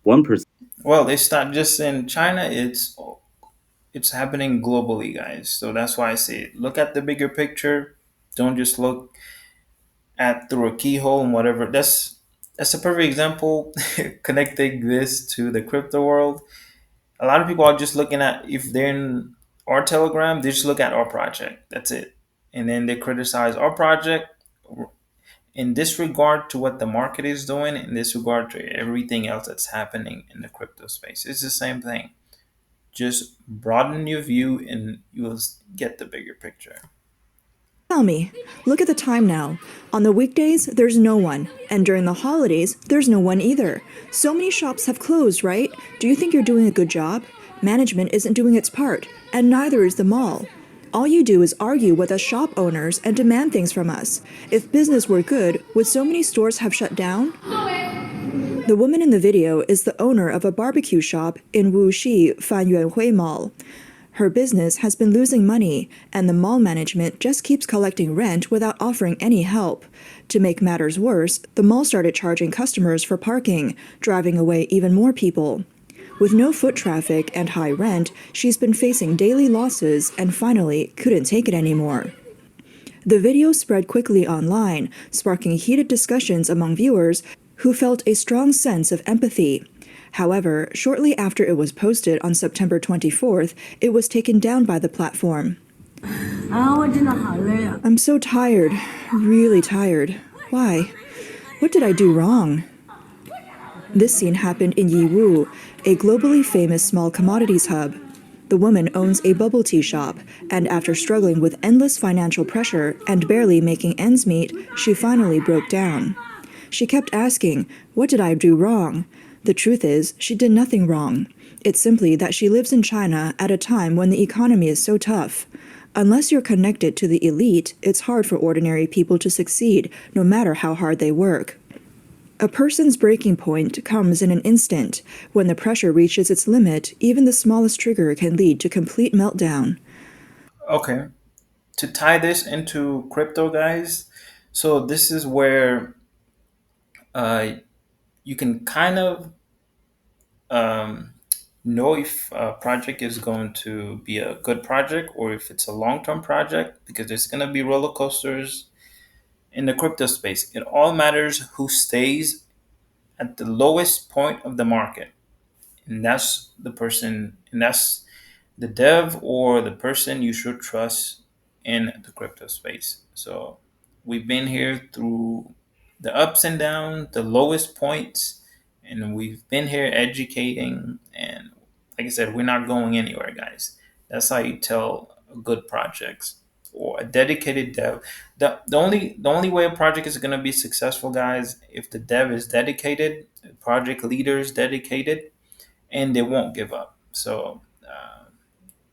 D: One person
A: Well, it's not just in China, it's happening globally, guys. So that's why I say look at the bigger picture. Don't just look at through a keyhole and whatever. That's a perfect example connecting this to the crypto world. A lot of people are just looking at, if they're in our Telegram, they just look at our project. That's it. And then they criticize our project in disregard to what the market is doing, in disregard to everything else that's happening in the crypto space. It's the same thing. Just broaden your view and you will get the bigger picture.
C: Tell me, look at the time now. On the weekdays, there's no one. And during the holidays, there's no one either. So many shops have closed, right? Do you think you're doing a good job? Management isn't doing its part, and neither is the mall. All you do is argue with us shop owners and demand things from us. If business were good, would so many stores have shut down? The woman in the video is the owner of a barbecue shop in Wuxi Fanyuanhui Mall. Her business has been losing money, and the mall management just keeps collecting rent without offering any help. To make matters worse, the mall started charging customers for parking, driving away even more people. With no foot traffic and high rent, she's been facing daily losses and finally couldn't take it anymore. The video spread quickly online, sparking heated discussions among viewers who felt a strong sense of empathy. However, shortly after it was posted on September 24th, it was taken down by the platform. I'm so tired, really tired. Why? What did I do wrong? This scene happened in Yiwu, a globally famous small commodities hub. The woman owns a bubble tea shop, and after struggling with endless financial pressure and barely making ends meet, she finally broke down. She kept asking, "What did I do wrong?" The truth is, she did nothing wrong. It's simply that she lives in China at a time when the economy is so tough. Unless you're connected to the elite, it's hard for ordinary people to succeed, no matter how hard they work. A person's breaking point comes in an instant. When the pressure reaches its limit, even the smallest trigger can lead to complete meltdown.
A: Okay, to tie this into crypto, guys. So this is where uh, you can kind of um, know if a project is going to be a good project or if it's a long-term project, because there's going to be roller coasters in the crypto space. It all matters who stays at the lowest point of the market, and that's the person, and that's the dev or the person you should trust in the crypto space. So we've been here through the ups and downs, the lowest points, and we've been here educating. And like I said, we're not going anywhere, guys. That's how you tell good projects or a dedicated dev. The only way a project is going to be successful, guys, if the dev is dedicated, the project leader is dedicated, and they won't give up. So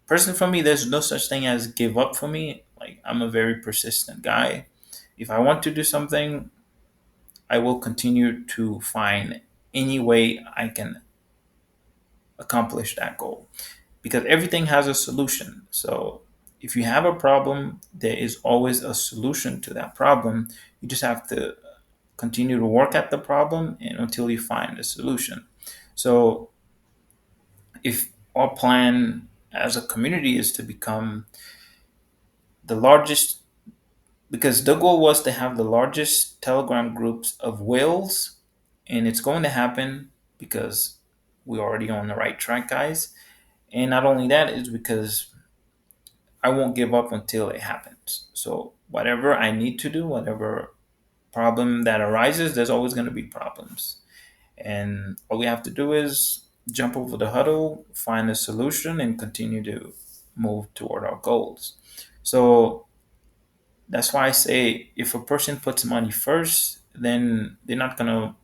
A: personally, for me, there's no such thing as give up for me. Like, I'm a very persistent guy. If I want to do something, I will continue to find any way I can accomplish that goal, because everything has a solution. So if you have a problem, there is always a solution to that problem. You just have to continue to work at the problem and until you find a solution. So if our plan as a community is to become the largest, because the goal was to have the largest Telegram groups of whales, and it's going to happen because we're already on the right track, guys. And not only that, is because I won't give up until it happens. So whatever I need to do, whatever problem that arises, there's always going to be problems, and all we have to do is jump over the hurdle, find a solution, and continue to move toward our goals. So that's why I say if a person puts money first, then they're not gonna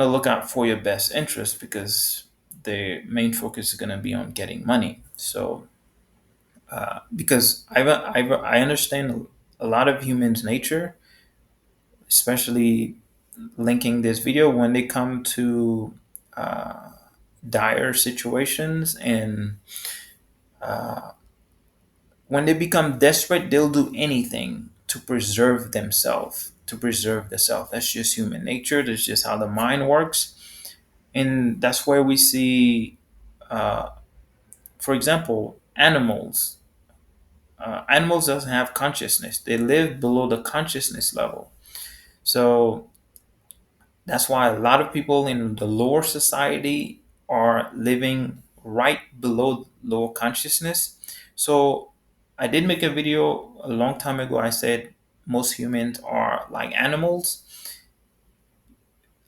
A: look out for your best interest, because their main focus is gonna be on getting money. So because I understand a lot of humans' nature, especially linking this video when they come to dire situations, and when they become desperate, they'll do anything to preserve themselves, to preserve the self. That's just human nature. That's just how the mind works. And that's where we see, for example, animals. Animals doesn't have consciousness. They live below the consciousness level. So that's why a lot of people in the lower society are living right below lower consciousness. So I did make a video a long time ago. I said most humans are like animals.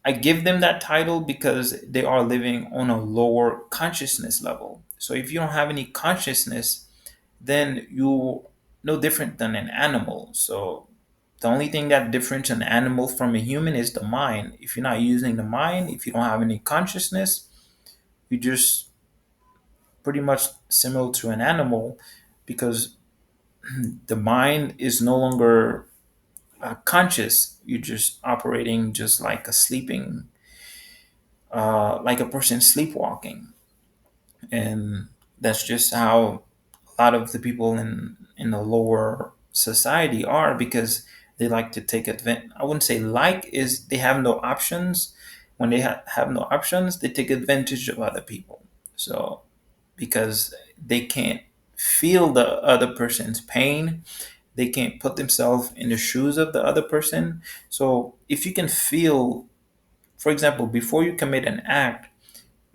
A: I give them that title because they are living on a lower consciousness level. So if you don't have any consciousness, then you no different than an animal. So the only thing that differentiates an animal from a human is the mind. If you're not using the mind, if you don't have any consciousness, you're just pretty much similar to an animal, because the mind is no longer conscious. You're just operating just like a sleeping, like a person sleepwalking. And that's just how a lot of the people in the lower society are, because they like to take advantage. I wouldn't say like, is they have no options. When they have no options, they take advantage of other people. So because they can't feel the other person's pain, they can't put themselves in the shoes of the other person. So if you can feel, for example, before you commit an act,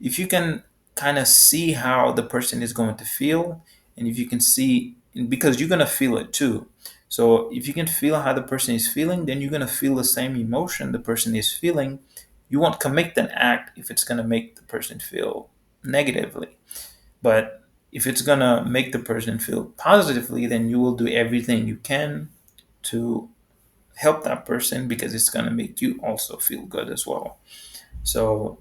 A: if you can kind of see how the person is going to feel, And if you can see, because you're going to feel it too. So if you can feel how the person is feeling, then you're going to feel the same emotion the person is feeling. You won't commit an act if it's going to make the person feel negatively. But if it's going to make the person feel positively, then you will do everything you can to help that person, because it's going to make you also feel good as well. So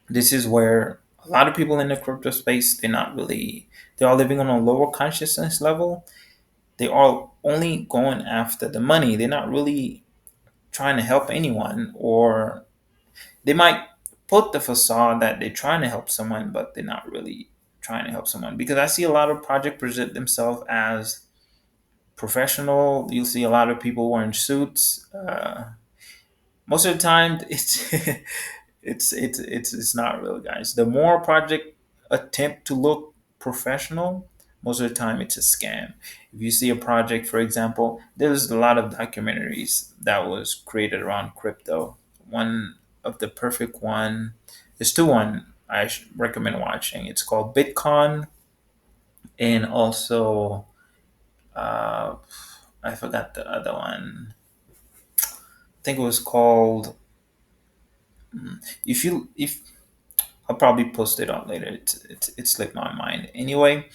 A: this is where a lot of people in the crypto space, they're all living on a lower consciousness level. They are only going after the money. They're not really trying to help anyone, or they might put the facade that they're trying to help someone, but they're not really trying to help someone. Because I see a lot of projects present themselves as professional. You'll see a lot of people wearing suits. Most of the time, it's not real, guys. The more project attempt to look professional, most of the time it's a scam. If you see a project, for example, there's a lot of documentaries that was created around crypto. One of the perfect one, there's two one recommend watching. It's called Bitcoin, and also uh, I forgot the other one. I think it was called. If I'll probably post it on later. It slipped my mind. Anyway,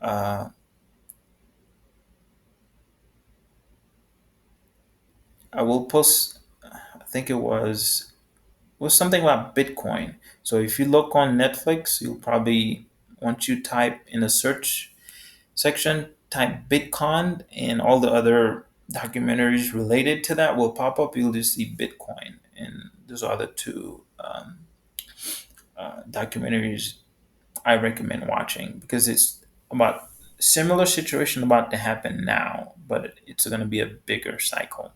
A: uh, I will post. I think it was something about Bitcoin. So if you look on Netflix, you'll probably, once you type in the search section, type Bitcoin, and all the other documentaries related to that will pop up. You'll just see Bitcoin, and those are the two documentaries I recommend watching, because it's about similar situation about to happen now, but it's going to be a bigger cycle.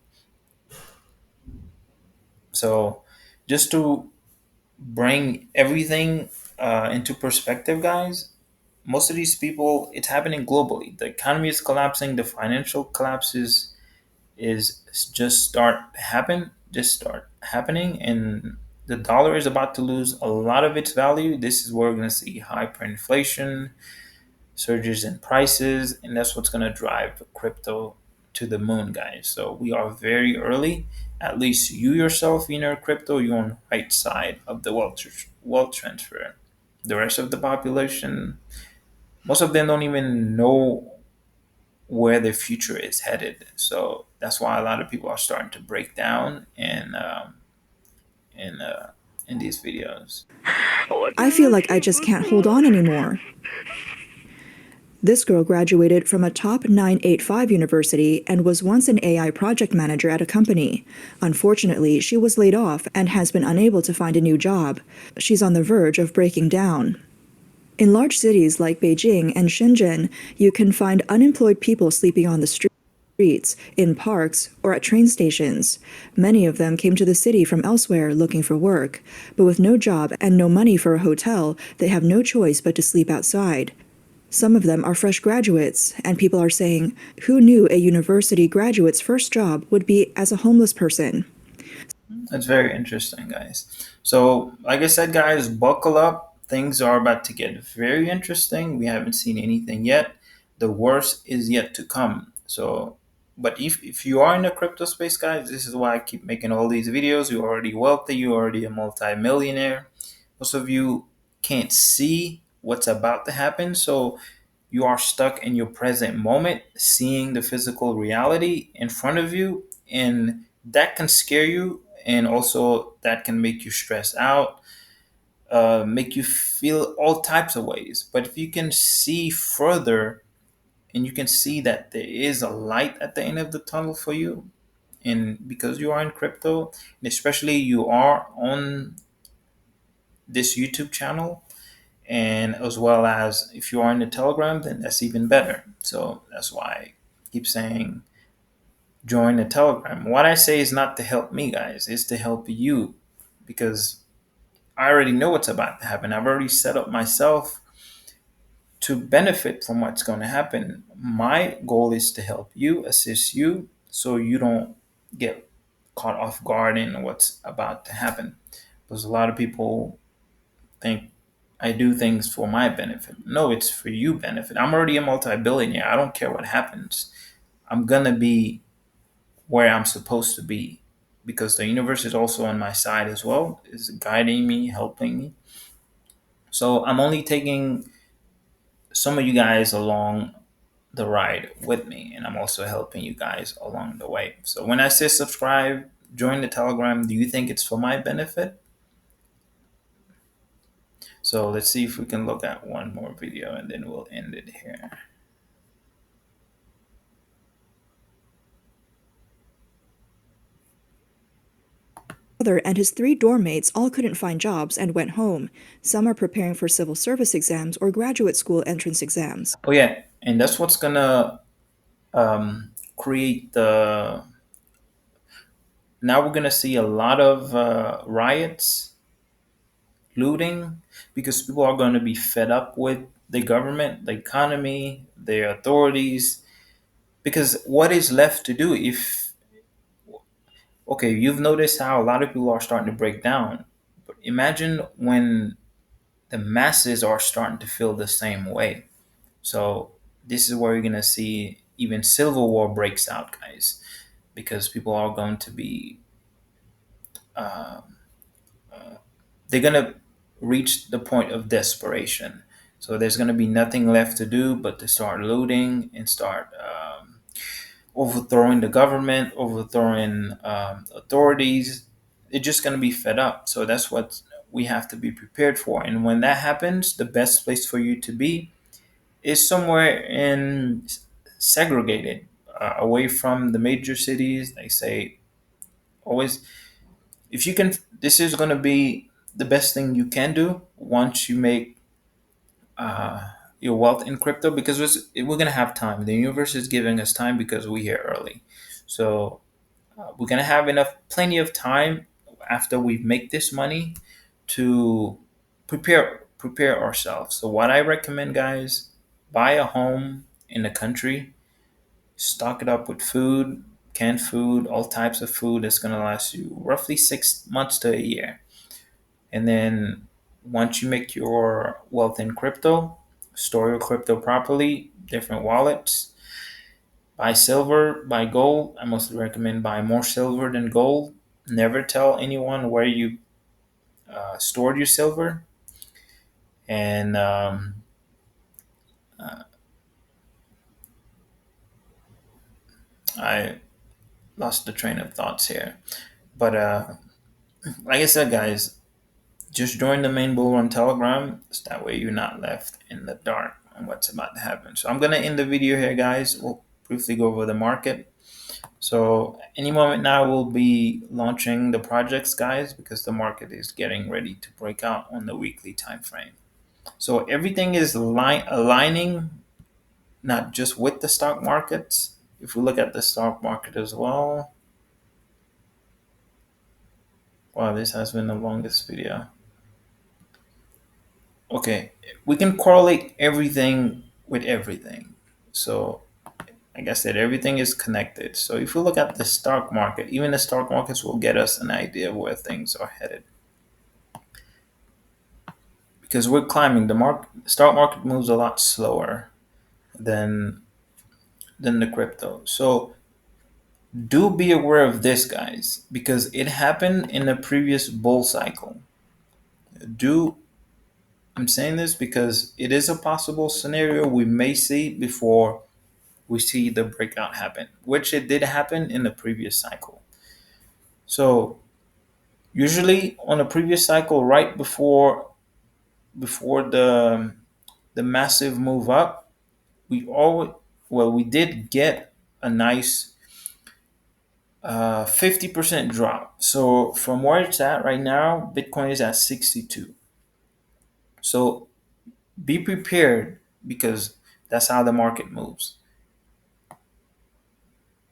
A: So just to bring everything into perspective, guys, most of these people, it's happening globally. The economy is collapsing. The financial collapses is just start happening, and the dollar is about to lose a lot of its value. This is where we're going to see hyperinflation, surges in prices, and that's what's going to drive crypto to the moon, guys. So we are very early. At least you yourself in your crypto, you're on the right side of the wealth transfer. The rest of the population, most of them don't even know where the future is headed. So that's why a lot of people are starting to break down in in these videos.
C: I feel like I just can't hold on anymore. This girl graduated from a top 985 university and was once an AI project manager at a company. Unfortunately, she was laid off and has been unable to find a new job. She's on the verge of breaking down. In large cities like Beijing and Shenzhen, you can find unemployed people sleeping on the streets, in parks, or at train stations. Many of them came to the city from elsewhere looking for work, but with no job and no money for a hotel, they have no choice but to sleep outside. Some of them are fresh graduates, and people are saying, who knew a university graduate's first job would be as a homeless person?
A: That's very interesting, guys. So, like I said, guys, buckle up. Things are about to get very interesting. We haven't seen anything yet. The worst is yet to come. So, but if you are in the crypto space, guys, this is why I keep making all these videos. You're already wealthy. You're already a multi-millionaire. Most of you can't see what's about to happen. So, you are stuck in your present moment, seeing the physical reality in front of you, and that can scare you, and also that can make you stress out, make you feel all types of ways. But if you can see further, and you can see that there is a light at the end of the tunnel for you, and because you are in crypto, and especially you are on this YouTube channel, and as well as if you are in the Telegram, then that's even better. So that's why I keep saying join the Telegram. What I say is not to help me, guys, it's to help you, because I already know what's about to happen. I've already set up myself to benefit from what's going to happen. My goal is to help you, assist you, so you don't get caught off guard in what's about to happen. Because a lot of people think I do things for my benefit. No, it's for you benefit. I'm already a multi-billionaire. I don't care what happens. I'm gonna be where I'm supposed to be because the universe is also on my side as well, is guiding me, helping me. So I'm only taking some of you guys along the ride with me, and I'm also helping you guys along the way. So when I say subscribe, join the Telegram, do you think it's for my benefit? So let's see if we can look at one more video and then we'll end it here.
C: Father and his 3 dorm mates all couldn't find jobs and went home. Some are preparing for civil service exams or graduate school entrance exams.
A: Oh yeah, and that's what's gonna create the. Now we're gonna see a lot of riots, looting, because people are going to be fed up with the government, the economy, their authorities. Because what is left to do if, okay, you've noticed how a lot of people are starting to break down. But imagine when the masses are starting to feel the same way. So this is where you're going to see even civil war breaks out, guys, because people are going to be, uh, they're going to reach the point of desperation. So there's going to be nothing left to do but to start looting and start overthrowing the government, overthrowing authorities. They're just going to be fed up. So that's what we have to be prepared for. And when that happens, the best place for you to be is somewhere in segregated, away from the major cities. They say always, if you can, this is going to be the best thing you can do once you make uh, your wealth in crypto, because we're going to have time. The universe is giving us time because we're here early. So we're going to have plenty of time after we make this money to prepare ourselves. So what I recommend, guys, buy a home in the country, stock it up with food, canned food, all types of food that's going to last you roughly 6 months to a year. And then once you make your wealth in crypto, store your crypto properly, different wallets, buy silver, buy gold. I mostly recommend buy more silver than gold. Never tell anyone where you stored your silver. And I lost the train of thoughts here. But like I said, guys, just join the main bull run Telegram. So that way you're not left in the dark on what's about to happen. So I'm going to end the video here, guys. We'll briefly go over the market. So any moment now we'll be launching the projects, guys, because the market is getting ready to break out on the weekly time frame. So everything is aligning, not just with the stock markets. If we look at the stock market as well, wow, this has been the longest video. Okay, we can correlate everything with everything. So like I said, everything is connected. So if we look at the stock market, even the stock markets will get us an idea of where things are headed. Because we're climbing, stock market moves a lot slower than the crypto. So do be aware of this, guys, because it happened in the previous bull cycle. Do I'm saying this because it is a possible scenario we may see before we see the breakout happen, which it did happen in the previous cycle. So usually on a previous cycle, right before the massive move up, we did get a nice 50% drop. So from where it's at right now, Bitcoin is at 62. So be prepared because that's how the market moves.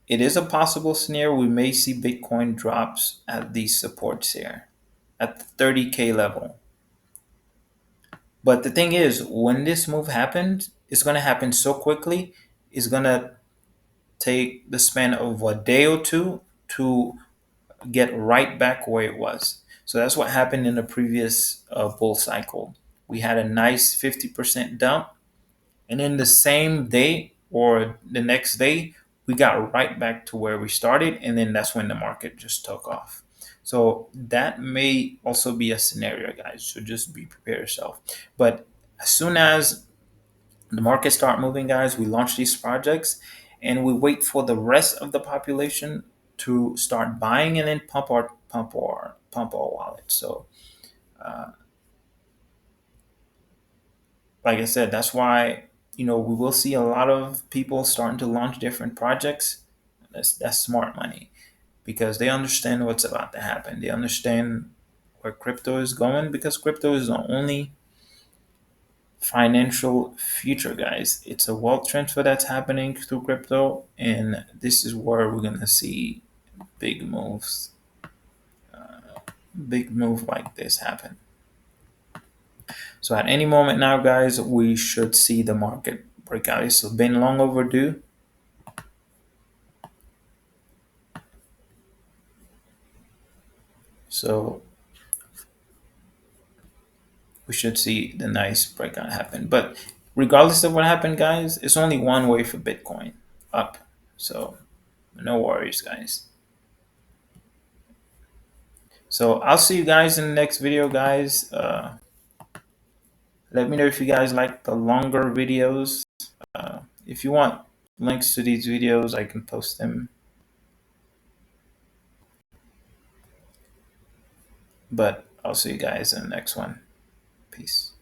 A: It is a possible scenario we may see Bitcoin drops at these supports here at the 30K level. But the thing is, when this move happens, it's going to happen so quickly. It's going to take the span of a day or two to get right back where it was. So that's what happened in the previous bull cycle. we had a nice 50% dump, and then the same day or the next day we got right back to where we started, and then that's when the market just took off. So that may also be a scenario, guys, so just be prepared yourself. But as soon as the market start moving, guys, we launch these projects and we wait for the rest of the population to start buying, and then pump our wallet. So like I said, that's why we will see a lot of people starting to launch different projects. That's smart money because they understand what's about to happen. They understand where crypto is going, because crypto is the only financial future, guys. It's a wealth transfer that's happening through crypto, and this is where we're gonna see big moves, big move like this happen. So at any moment now, guys, we should see the market break out. It's been long overdue. So we should see the nice breakout happen. But regardless of what happened, guys, it's only one way for Bitcoin up. So no worries, guys. So I'll see you guys in the next video, guys. Let me know if you guys like the longer videos. If you want links to these videos, I can post them. But I'll see you guys in the next one. Peace.